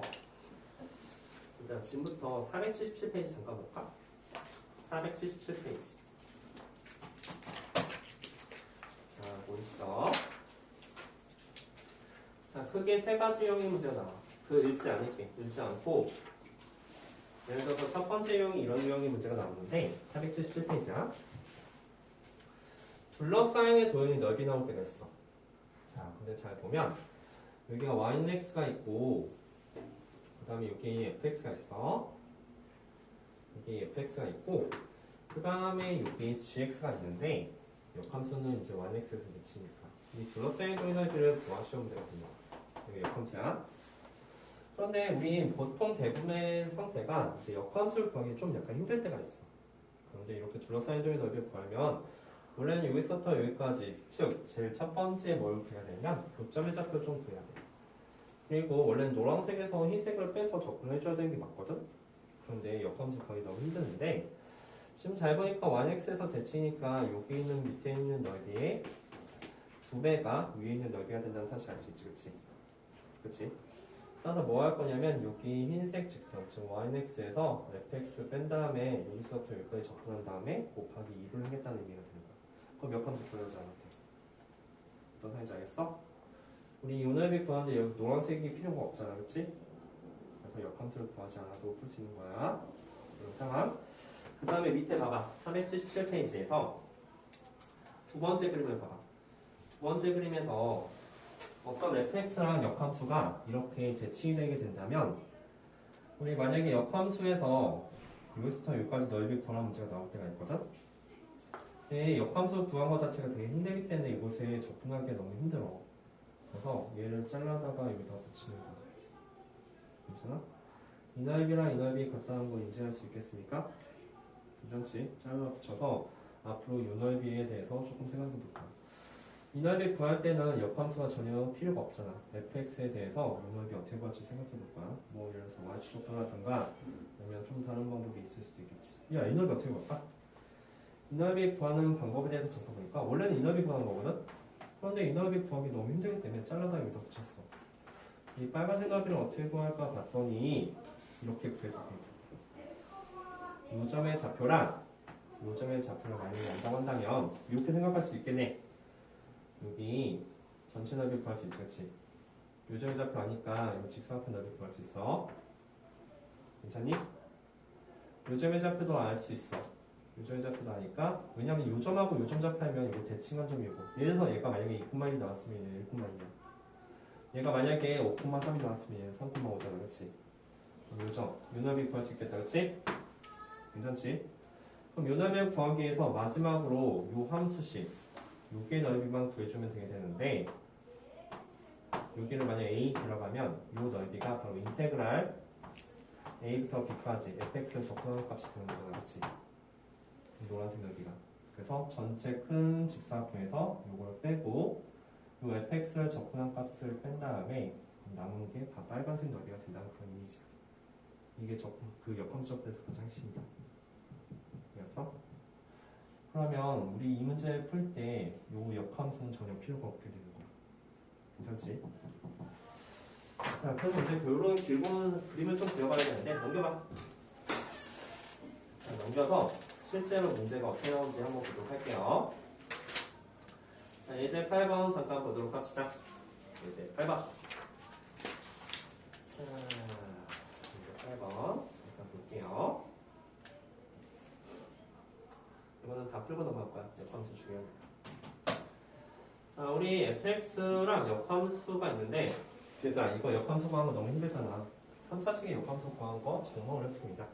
일단 지금부터 477페이지 잠깐 볼까? 477페이지. 자, 보이시죠? 자, 크게 세 가지 유형의 문제가 나와. 읽지 않을게. 읽지 않고, 예를 들어서 첫 번째 유형이 이런 유형의 문제가 나오는데, 477페이지야. 둘러싸인의 도형이 넓이 나올 때가 있어. 자, 근데 잘 보면, 여기가 yx가 있고, 그 다음에 여기 fx가 있어. 여기 fx가 있고, 그 다음에 여기 gx가 있는데, 역함수는 이제 yx에서 미치니까. 이 둘러싸인 도형의 넓이를 구하시면 되거든요. 여기 역함수야. 그런데 우리 보통 대부분의 상태가 이제 역함수를 구하기 좀 약간 힘들 때가 있어. 그런데 이렇게 둘러싸인 도형의 넓이를 구하면, 원래는 여기서부터 여기까지, 즉, 제일 첫 번째 뭘 구해야 되냐면, 교점의 좌표를 좀 구해야 돼. 그리고 원래는 노란색에서 흰색을 빼서 접근해줘야 되는 게 맞거든? 그런데 역함수 구하기 너무 힘드는데, 지금 잘 보니까 yx에서 대칭이니까 여기 있는 밑에 있는 넓이의 2배가 위에 있는 넓이가 된다는 사실 알 수 있지, 그치? 그치? 따라서 뭐 할 거냐면 여기 흰색 직선, 즉 yx에서 fx 뺀 다음에 여기서부터 여기까지 접근한 다음에 곱하기 2를 하겠다는 의미가 되는 거야. 그럼 역함수 구하지 않아도 돼. 어떤 상황인지 알겠어? 우리 요 넓이 구하는데 여기 노란색이 필요가 없잖아, 그치? 그래서 역함수를 구하지 않아도 풀 수 있는 거야. 이런 상황. 그 다음에 밑에 봐봐. 377페이지에서 두 번째 그림을 봐봐. 두 번째 그림에서 어떤 fx랑 역함수가 이렇게 대칭이 되게 된다면, 우리 만약에 역함수에서 여기서부터 여기까지 넓이 구하는 문제가 나올 때가 있거든? 근데 역함수 구한 것 자체가 되게 힘들기 때문에 이곳에 접근하기 너무 힘들어. 그래서 얘를 잘라다가 여기다 붙이는 거야. 괜찮아? 이 넓이랑 이 넓이 같다는 거 인지할 수 있겠습니까? 괜찮지? 잘라 붙여서 앞으로 이 넓이에 대해서 조금 생각해 볼까. 이 넓이 구할 때는 역함수가 전혀 필요가 없잖아. fx에 대해서 이 넓이 어떻게 구할지 생각해 볼 거야. 뭐 예를 들어서 y축소표라든가 아니면 좀 다른 방법이 있을 수도 있겠지. 야, 이 넓이 어떻게 구할까? 이 넓이 구하는 방법에 대해서 접해보니까 원래는 이 넓이 구하는 거거든? 그런데 이 넓이 구하기 너무 힘들기 때문에 잘라다 여기다 붙였어. 이 빨간색 넓이를 어떻게 구할까 봤더니 이렇게 구해도 되지. 요점의 좌표랑 요점의 좌표를 많이 연다고 한다면 이렇게 생각할 수 있겠네. 여기 전체 넓이 구할 수 있지, 그치? 요점의 좌표 아니까 이 직사각형 넓이 구할 수 있어. 괜찮니? 요점의 좌표도 알 수 있어. 요점의 좌표도 아니까, 왜냐면 요점하고 요점 좌표하면 이거 대칭한 점이고, 예를 들어서 얘가 만약에 2,1이 나왔으면 얘는 1,2야. 얘가 만약에 5,3이 나왔으면 얘는 3,5잖아, 그치? 그럼 요점, 요 넓이 구할 수 있겠다, 그치? 괜찮지? 그럼 요 넓이를 구하기 위해서 마지막으로 요 함수식, 요게 넓이만 구해주면 되게 되는데, 여기를 만약 a 들어가면 요 넓이가 바로 인테그랄 a부터 b까지 fx를 접근하는 값이 되는 거잖아, 그치? 노란색 넓이가. 그래서 전체 큰 직사각형에서 요걸 빼고 요 fx를 접근한 값을 뺀 다음에 남은 게 다 빨간색 넓이가 된다는 그런 이미지야. 이게 그 역함수 접근에서 가장 핵심이다. 알겠어? 그러면 우리 이 문제 풀 때 요 역함수는 전혀 필요가 없게 되는 거야. 괜찮지? 자, 그래서 이제 이런 길고는 그림을 좀 그려봐야 되는데 넘겨봐. 자, 넘겨서 실제로 문제가 어떻게 나오는지 한번 보도록 할게요. 자, 예제 8번 잠깐 보도록 합시다. 예제 8번. 자, 예제 8번 잠깐 볼게요. 이거는 다 풀고 넘어갈 거야. 역함수 중요하니까. 자, 우리 fx랑 역함수가 있는데 얘들아 이거 역함수 구하는 거 너무 힘들잖아. 3차식의 역함수 구하는 거 정말 어렵습니다.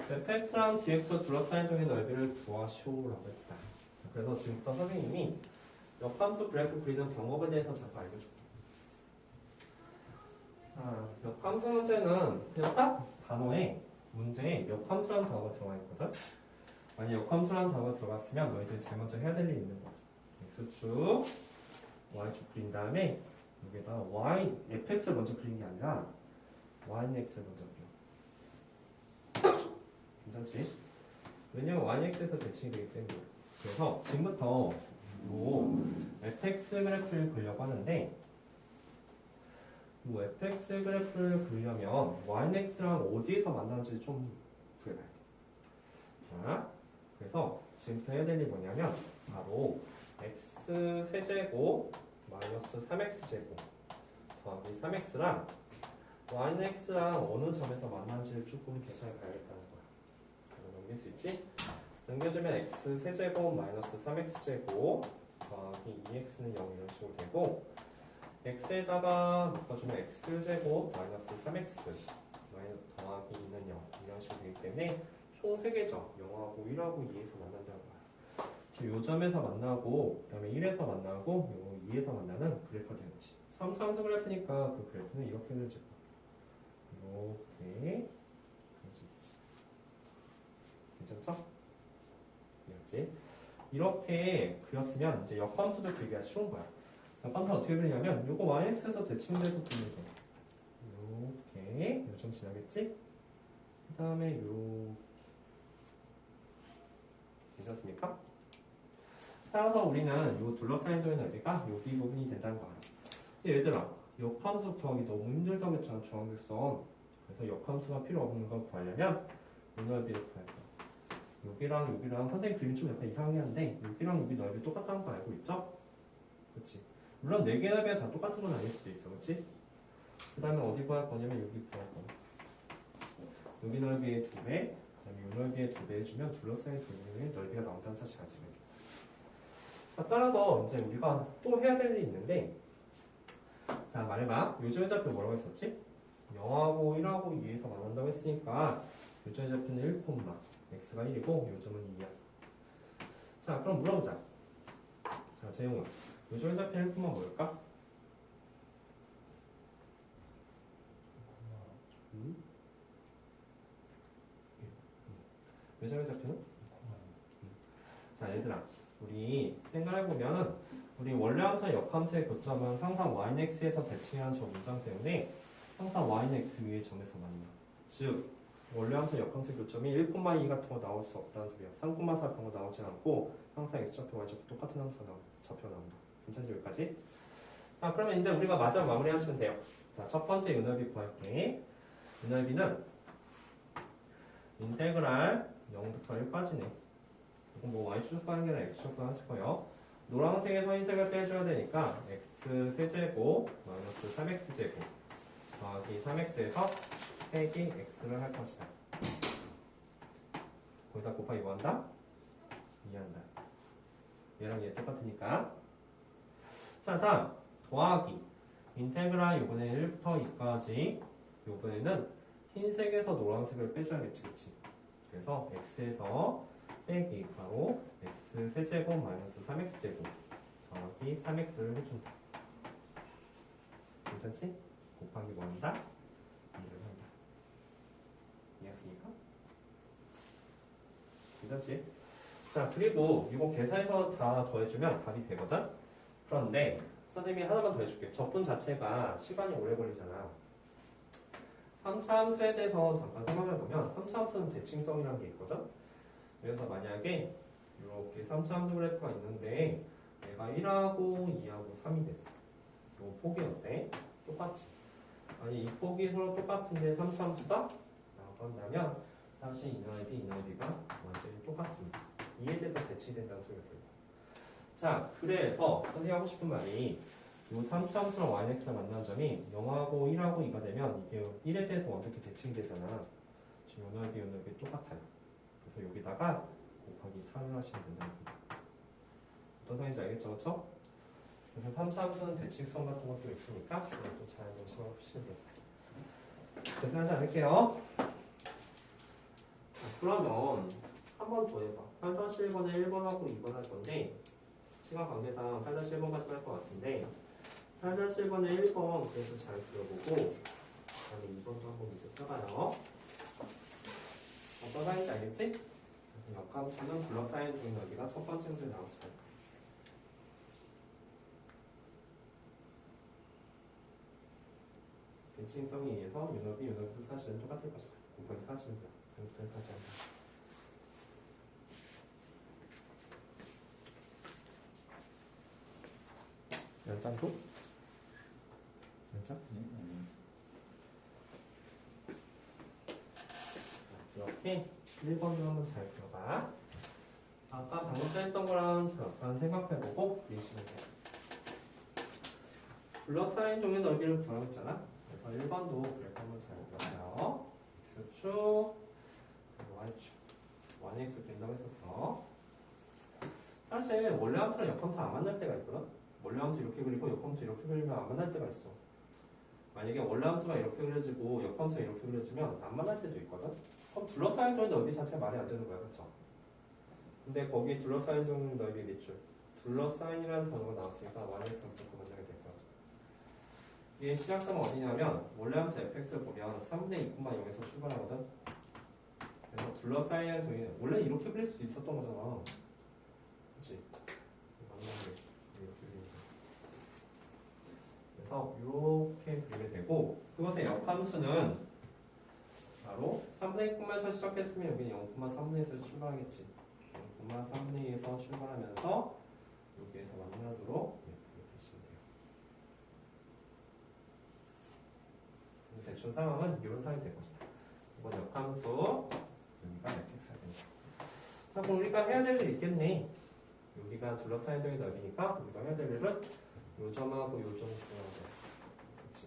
fx랑 gx 둘러싸인 점의 넓이를 구하시오라고 했다. 자, 그래서 지금부터 선생님이 역함수 그래프 그리는 방법에 대해서 잠깐 알려줄게. 역함수 문제는 그냥 딱 단어에 문제에 역함수라는 단어가 들어가 있거든. 만약 역함수라는 단어가 들어갔으면 너희들 제일 먼저 해야 될 일이 있는 거야. x축, y축 그린 다음에 여기다 fx를 먼저 그리는 게 아니라 y는 x를 먼저 그려. 괜찮지? 왜냐면 yx에서 대칭이 되기 때문에. 그래서 지금부터 요 fx 그래프를 그리려고 하는데 요 fx 그래프를 그리려면 yx랑 어디에서 만나는지 좀 구해봐야 돼. 자, 그래서 지금부터 해야 될 일이 뭐냐면 바로 x 세제곱 마이너스 3x제곱 더하기 3x랑 yx랑 어느 점에서 만나는지를 조금 계산해 봐야겠다는 거야. 이거 넘길 수 있지? 넘겨주면 x 세제곱 마이너스 3x제곱 더하기 2x는 0 이런 식으로 되고 x에다가 묶어주면 x제곱 마이너스 3x 더하기 2는 0 이런 식으로 되기 때문에 총 3개죠. 0하고 1하고 2에서 만난다는 거야. 지금 요 점에서 만나고 그 다음에 1에서 만나고 요 2에서 만나는 그래프가 되는 거지. 3차함수 그래프니까 그 그래프는 이렇게 되지. 이렇게 괜찮죠? 이렇지? 이렇게 그렸으면 이제 역함수도 그리기가 쉬운 거야. 역함수 어떻게 그리냐면 요거 yx에서 대칭돼서 그리면 돼. 이렇게 요점 지나겠지? 그 다음에 요 괜찮습니까? 따라서 우리는 요 둘러싸인 점의 넓이가 여기 부분이 된다는 거야. 근데 얘들아 역함수 구하기 너무 힘들다고 했잖아 중앙직선. 그래서 역함수가 필요 없는 걸 구하려면 요 넓이를 구할 거야. 여기랑 선생님 그림이 좀 약간 이상하긴 한데 여기랑 여기 넓이 똑같다는 거 알고 있죠? 그치? 물론 4개 넓이가 다 똑같은 건 아닐 수도 있어. 그치? 그 다음에 어디 구할 거냐면 여기 구할 거야. 여기 넓이의 2배, 그 다음에 이 넓이의 2배 해주면 둘러싸인 돌면의 넓이가 나온다는 사실 알수 있는 거야. 자, 따라서 이제 우리가 또 해야 될 일이 있는데 자, 말해봐. 요점의 좌표 뭐라고 했었지? 0하고 1하고 2에서 만난다고 했으니까 요점의 좌표는 1, x가 1이고 요점은 2야. 자, 그럼 물어보자. 자, 재용아. 요점의 좌표 1, 뭘까? 요점의 좌표는? 자, 얘들아. 우리 생각해보면 우리 원래 항상 역함수의 교점은 항상 yx에서 대칭한 저 문장 때문에 항상 y는 x 위의 점에서 만나. 즉 원래 항상 역함수의 교점이 1, 2 같은 거 나올 수 없다는 소리야. 3, 4 그런 거 나오지 않고 항상 x좌표, y좌표 똑같은 함수가 좌표 나온다. 괜찮지 여기까지? 자, 그러면 이제 우리가 마지막 마무리 하시면 돼요. 자, 첫 번째 유넓이 구할게. 유넓이는 인테그랄 0부터 1까지네. 이건 뭐 y축 구하는 게 아니라 x축 구하실 거예요. 노란색에서 흰색을 빼줘야 되니까 x 세제곱 마이너스 3x제곱 더하기 3x에서 빼기 x를 할 것이다. 거기다 곱하기 뭐 한다? 2한다. 얘랑 얘 똑같으니까. 자, 다음 더하기 인테그랄 요번에 1부터 2까지 요번에는 흰색에서 노란색을 빼줘야겠지. 그치? 그래서 x에서 빼기 바로 x 세제곱 마이너스 3x제곱 더하기 3x를 해준다. 괜찮지? 곱하기 뭐 한다? 2를 한다. 이해했습니까? 괜찮지? 자, 그리고 이거 계산해서 다 더해주면 답이 되거든? 그런데 선생님이 하나만 더 해줄게. 적분 자체가 시간이 오래 걸리잖아. 3차 함수에 대해서 잠깐 생각해보면 3차 함수는 대칭성이라는 게 있거든? 그래서 만약에 이렇게 3차 함수 그래프가 있는데 얘가 1하고 2하고 3이 됐어. 이 폭이 어때? 똑같지? 아니 이 폭이 서로 똑같은데 3차 함수다? 라고 한다면 사실 이 넓이가 완전히 똑같습니다. 이에 대해서 대칭된다는 소리가 들고. 자, 그래서 선생님이 하고 싶은 말이 이 3차 함수랑 yx가 만난 점이 0하고 1하고 2가 되면 이게 1에 대해서 완벽히 대칭되잖아. 지금 요 넓이 똑같아요. 그래서 여기다가 곱하기 4를 하시면 된다는 겁니다. 어떤 상인지 알겠죠? 그쵸? 그래서 3, 4함수는 대칭성 같은 것도 있으니까 이것도 잘 조심하시면 돼요. 계산하지 않을게요. 그러면 한 번 더 해봐. 8-1번에 1번하고 2번 할 건데 시간 관계상 8-1번까지 할 것 같은데 8-1번에 1번 그래서 잘 들어보고 그다음에 2번도 한번 문제 펴봐요. 어떤 사인지 알겠지? 역함수는 블러사인 중 여기가 첫 번째 문제 나왔어요. 대칭성에 의해서 윤업도 사실은 똑같을 것이다. 곱하기 40은 돼요. 잘못하지 않다. 연장 줘? 연장? 이렇게 1번도 한번 잘 들어봐. 아까 방금 했던 거랑 잠깐 생각해보고 이해시면 돼요. 블러사인 종의 넓이를 구하고 있잖아. 그래서 1번도 그래프 한번 잘 그려봐요. X축, Y축, 1X 된다고 했었어. 사실 원래 함수랑 역함수 안 만날 때가 있거든. 원래 함수 이렇게 그리고 역함수 이렇게 그리면 안 만날 때가 있어. 만약에 원래 함수가 이렇게 그려지고 역함수가 이렇게 그려지면 안 만날 때도 있거든. 그럼 둘러싸인 종의 넓이 자체가 말이 안 되는 거야, 그렇죠? 근데 거기 둘러싸인 종의 넓이 밑줄, 둘러싸인이라는 단어가 나왔으니까 1X 무조건 만나게 될 거야. 이게 시작점은 어디냐면 원래 함수 fx를 보면 3분의 2,0에서 출발하거든. 그래서 둘러싸인 종이 원래 이렇게 그릴 수도 있었던 거잖아. 그렇지? 그래서 이렇게 그리게 되고 그것의 역함수는 바로 3분의 2,에서 시작했으면 여기는 0,3분의 1에서 출발하겠지. 0,3분의 2에서 출발하면서 여기에서 만나도록 이렇게 보시면 돼요. 대충 상황은 이런 상황이 될 것이다. 이번 역함수 여기가 fx가 됩니다. 자, 그럼 우리가 해야 될 일 있겠네. 여기가 둘러싸인 점이 넓이니까 우리가 해야 될 일은 요 점하고 요 점 중요하죠. 그렇지.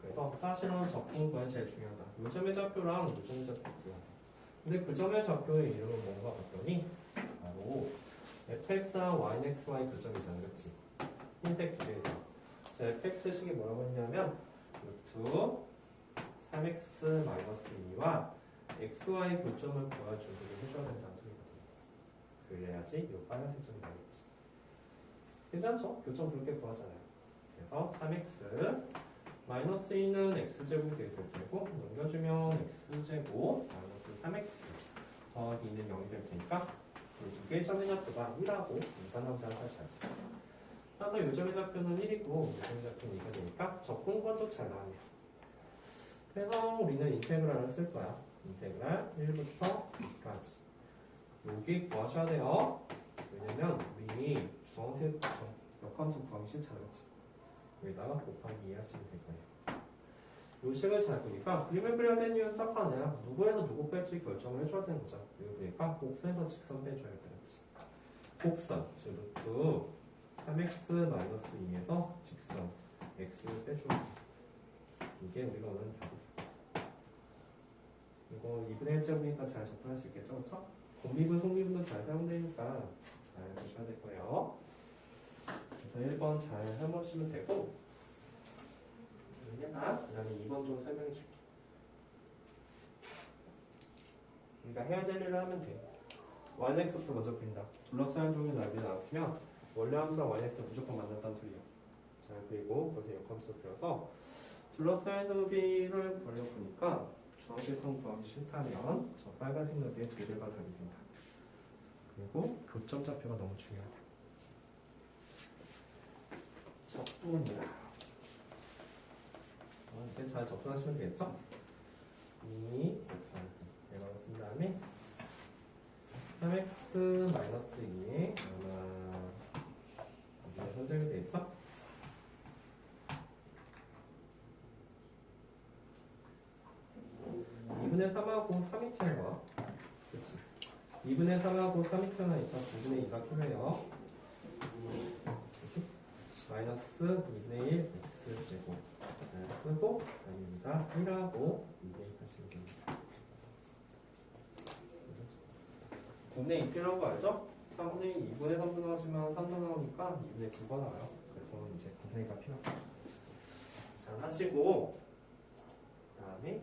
그래서 사실은 적분구가 제일 중요하다. 요 점의 좌표랑 요 점의 좌표 구하다. 근데 그 점의 좌표의 이름은 뭔가 봤더니 바로 fx랑 yxy 그 점이잖아, 그렇지? 흰색 두 개에서 자, fx식이 뭐라고 했냐면 루트 3x-2와 xy 교점을 구해주기를 해줘야 된다는 소리거든요. 그래야지 이 빨간색 점이 나겠지. 괜찮죠? 교점 그렇게 구하잖아요. 그래서 3x 마이너스 2는 x제곱이 되게 되고 넘겨주면 x제곱 마이너스 3x 더하기 2는 0이 될 테니까 두 개의 점의 좌표가 1하고 2가 나온다는 사실 알죠? 따라서 요 점의 좌표는 1이고 요 점의 좌표는 2가 되니까 적분구가 잘 나와요. 그래서 우리는 인테그랄을 쓸 거야. 인테그랄 1부터 2까지. 여기 구하셔야 돼요. 왜냐면 우리 주황색 역함수 구하기 싫잖아지. 여기다가 곱하기 2 하시면 될 거예요. 요 식을 잘 보니까 그림을 그려야 되는 이유는 딱 하나야. 누구에서 누구 뺄지 결정을 해줘야 되는 거죠. 여기 보니까 곡선에서 직선 빼줘야겠다. 곡선, 즉 루트 3x-2에서 직선 x를 빼줘야 돼. 이게 우리가 원하는 답이죠. 이거 2분의 1제곱이니까 잘 접근할 수 있겠죠? 그렇죠? 공미분, 속미분도 잘 사용되니까 잘 보셔야 될 거예요. 그래서 1번 잘 해보시면 되고 그 다음에 2번 좀 설명해 줄게. 우리가 해야 될 일을 하면 돼. yx부터 먼저 그린다. 둘러싸인 종의 넓이를 나왔으면 원래 함수랑 yx 무조건 만났다는 소리야. 자, 그리고 거기서 역함수 그려서 둘러싸인 넓이를 구하려고 보니까 주황색선 구하기 싫다면 저 빨간색 넓이의 두 개가 답이 된다. 그리고 교점 좌표가 너무 중요하다. 적분이라. 이제 잘 접근하시면 되겠죠? 이 내가 쓴 다음에 3x-2에 아마 이제 선택이 되겠죠? (2분의 3하고 3이 튀어나와) 그치? 2분의 3하고 3이 튀어나니까 9분의 2가 필요해요. 그치? 마이너스 2분의 1 x제곱 잘 쓰고 아닙니다. 1하고 2분의 2 하시면 됩니다. 9분의 2 필요한 거 알죠? 3분의 2, 2분의 3도 나오지만 3도 나오니까 2분의 9가 나와요. 그래서 이제 공부가 필요합니다. 잘 하시고 그 다음에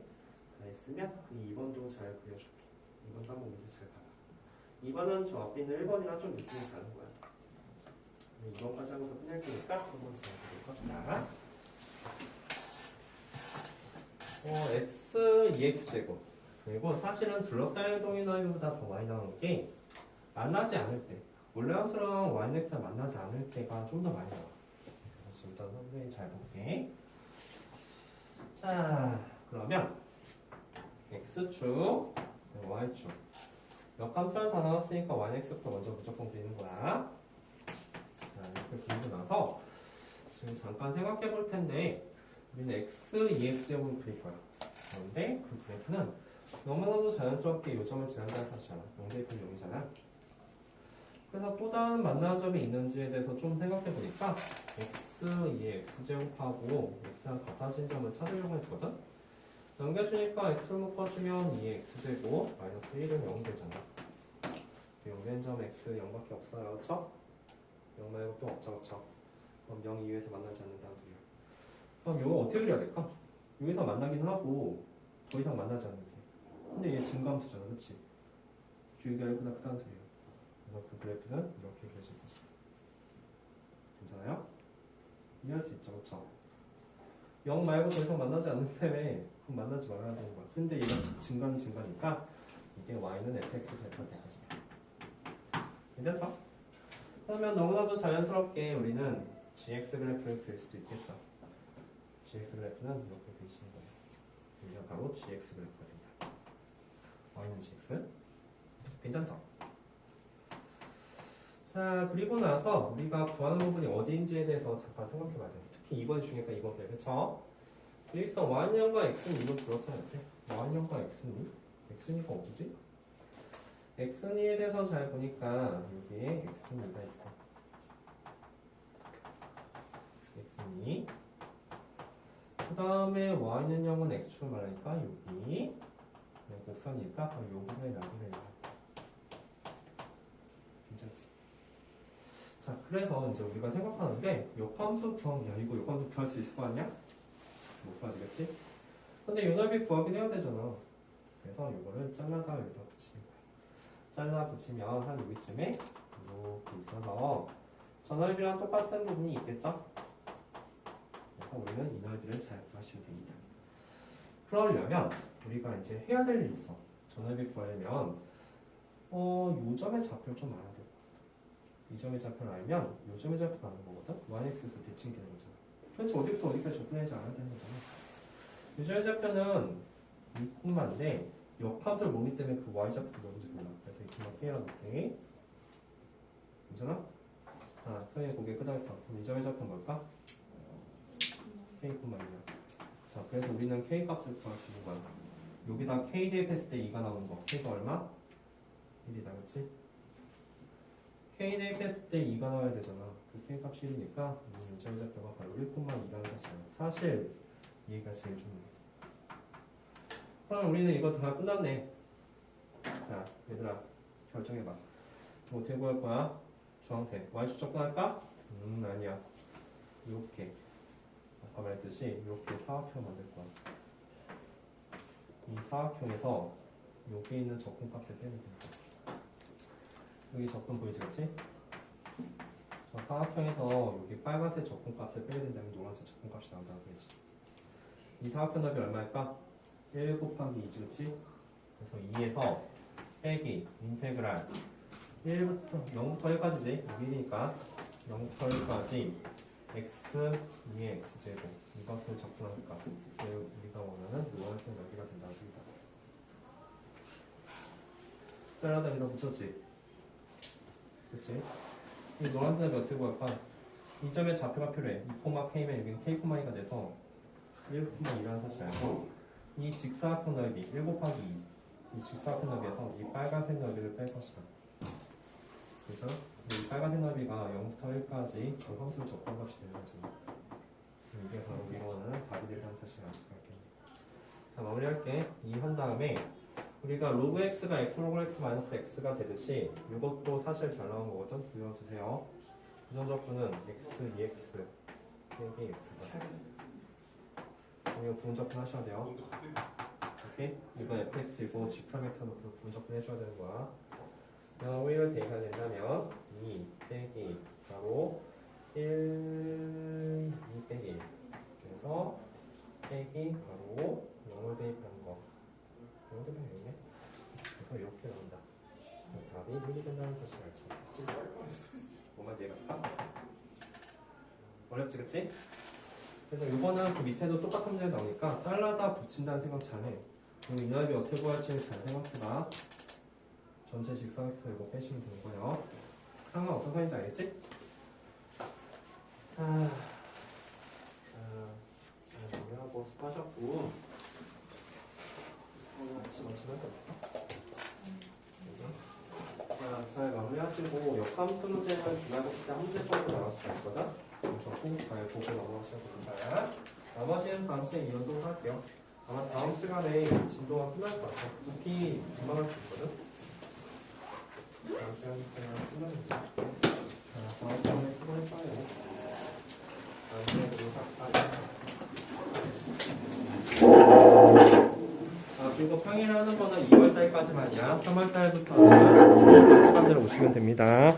다 했으면 그 2번도 잘 그려줄게. 2번도 한번 문제 잘 봐봐. 2번은 저 앞에 있는 1번이랑 좀 느낌이 다른 거야. 2번까지 하면서 끝낼 테니까 한번 잘 그려봅니다. x 2x제곱 그리고 사실은 둘러싸인 동의너비보다 더 많이 나오는 게 만나지 않을 때 원래 함수랑 yx가 만나지 않을 때가 좀 더 많이 나와. 그래서 일단 선생님이 잘 볼게. 자 그러면 x축 y축 역함수는 다 나왔으니까 yx부터 먼저 무조건 그리는 거야. 자 이렇게 그리고 나서 지금 잠깐 생각해 볼 텐데 우리는 x 2x제곱을 그릴 거야. 그런데 그 그래프는 너무나도 자연스럽게 요점을 지난다는 사실이잖아. 0대표 0이잖아. 그래서 또 다른 만나는 점이 있는지에 대해서 좀 생각해 보니까 x 2x제곱하고 x랑 같아진 점을 찾으려고 했거든. 넘겨주니까 x를 묶어주면 2x제곱 마이너스 1은 0이 되잖아. 0된 점 x 0밖에 없어요. 그쵸? 0 말고 또 없죠. 그쵸? 그럼 0 이후에서 만나지 않는다는 소리야. 그럼 이거 어떻게 그려야 될까? 여기서 만나긴 하고 더 이상 만나지 않는데 근데 얘 증감수잖아. 그치? 주의가 1보다 크다는 소리야. 그래서 그 그래프는 이렇게 그려질 거지. 괜찮아요? 이해할 수 있죠? 그쵸? 0 말고 더 이상 만나지 않는다며 그럼 만나지 말아야 되는 거야. 근데 얘가 증가는 증가니까 이게 y는 fx 제곱가 되겠지. 괜찮죠? 그러면 너무나도 자연스럽게 우리는 gx 그래프를 그릴 수도 있겠죠. gx 그래프는 이렇게 그리시는 거예요. 여기가 바로 gx 그래프가 됩니다. y는 gx. 괜찮죠? 자 그리고 나서 우리가 구하는 부분이 어디인지에 대해서 잠깐 생각해 봐야 돼요. 특히 2번 중에서 2번 때 그쵸? 일선 y형과 x는 이거 그렇잖아요. y형과 x는 x니까 어디지? x니에 대해서 잘 보니까 여기에 x니가 있어. x니 그 다음에 y는 0은 x축을 말하니까 여기 곡선이니까 요 부분에 나중에 괜찮지? 자 그래서 이제 우리가 생각하는 게 역함수 구하기야. 이거 역함수 구할 수 있을 거 아니야? 못 구하지 그치? 근데 요 넓이 구하긴 해야 되잖아. 그래서 이거를 잘라다 여기다 붙이는 거야. 잘라 붙이면 한 여기쯤에 이렇게 있어서 저 넓이랑 똑같은 부분이 있겠죠? 그래서 우리는 이 넓이를 잘 구하시면 됩니다. 그러려면 우리가 이제 해야 될 일이 있어. 저 넓이 구하려면 요 점의 좌표를 좀 알아야 돼. 이 점의 좌표를 알면 요 점의 좌표가 아는 거거든? yx에서 대칭되는 거잖아. 그렇지 어디부터 어디까지 접근해야지 알아야 되는 거잖아. 요 점의 좌표는 2콤마인데 역함수를 모르기 때문에 그 y좌표도 뭔지 몰라. 그래서 이렇게 빼야볼게. 괜찮아? 자, 선생님 고개 끄덕였어. 그럼 이 점의 좌표는 뭘까? k,2야. 자, 그래서 우리는 k 값을 구할 수 있는 거야. 여기다 k 대입했을 때 2가 나오는 거. k가 얼마? 1이다, 그치? k 대입했을 때 2가 나와야 되잖아. 그 k 값이 1이니까 이 점의 좌표가 바로 1,2라는 사실이야. 사실 얘가 제일 중요해. 그럼 우리는 이거 다 끝났네. 자, 얘들아 결정해봐. 어떻게 구할 거야? 주황색 y축 접근할까? 아니야. 이렇게 아까 말했듯이 이렇게 사각형 만들 거야. 이 사각형에서 여기 있는 접근값을 빼면 된다. 여기 접근 보이지, 그치? 저 사각형에서 여기 빨간색 접근값을 빼야 된다면 노란색 접근값이 나온다고 그랬지. 이 사각형 넓이 얼마일까? 1 곱하기 2지, 그치? 그래서 2에서 빼기 인테그랄 1부터 0부터 1까지지. 여기 1이니까 0부터 1까지 x 2의 x제곱 이것을 접근하니까 우리가 원하는 노란색 넓이가 된다고 합니다. 잘라다 여기다 붙였지? 그치? 이 노란색 넓이 어떻게 구할까? 이 점의 좌표가 필요해. 2,k면 여기는 k,2가 돼서 1,2라는 사실 알고 이 직사각형 넓이 1 곱하기 2 이 직사각형 넓이에서 이 빨간색 넓이를 뺄 것이다. 그죠? 이 빨간색 넓이가 0부터 1까지 저 함수 접근값이 되는 거잖아. 이게 바로 우리가 원하는 답이 된다는 사실을 알 수가 있겠네. 자, 마무리할게. 이 한 다음에 우리가 로그 x가 x 로그 x 마이너스 x가 되듯이 이것도 사실 잘 나온 거거든. 외워두세요. 부정적분은 x, 2x, 3개 x다. 이거 부정적분 하셔야 돼요. 오케이? 이건 fx이고 g 프라임 x는 그 부정적분 해줘야 되는 거야. 오히려 대입하게 된다면 2 빼기 바로 1, 2 빼기 1. 그래서 빼기 바로 0을 대입하는 거. 0을 대입하는 0이네. 그래서 이렇게 나온다. 답이 1이 된다는 사실을 알죠. 뭐만 이해가 가? 어렵지, 그치? 그래서 이거는 그 밑에도 똑같은 문제 나오니까 잘라다 붙인다는 생각 잘해. 그리고 이 답이 어떻게 구할지를 잘 생각해봐. 전체 직사각에서 이거 빼시면 되는 거예요. 상관 어떤 사인지 알겠지? 자, 마무리하고 수고하셨고. 혹시 마지막에 없을까? 자, 잘 마무리하시고 역함수 문제는 기말고사 때 한 문제 정도 나올 수가 있거든? 그래서 꼭 잘 보고 넘어가셔야 됩니다. 나머지는 다음 시간에 이론도 할게요. 아마 다음 시간에 진도가 끝날 것 같아요. 부피 금방 할 수 있거든? 다음 시간에 끝나는 거죠. 자, 다음 시간에 수고했어요. 다음 시간에 또 그리고 평일 하는 거는 2월달까지만이야. 3월달부터는 시간대로 오시면 됩니다.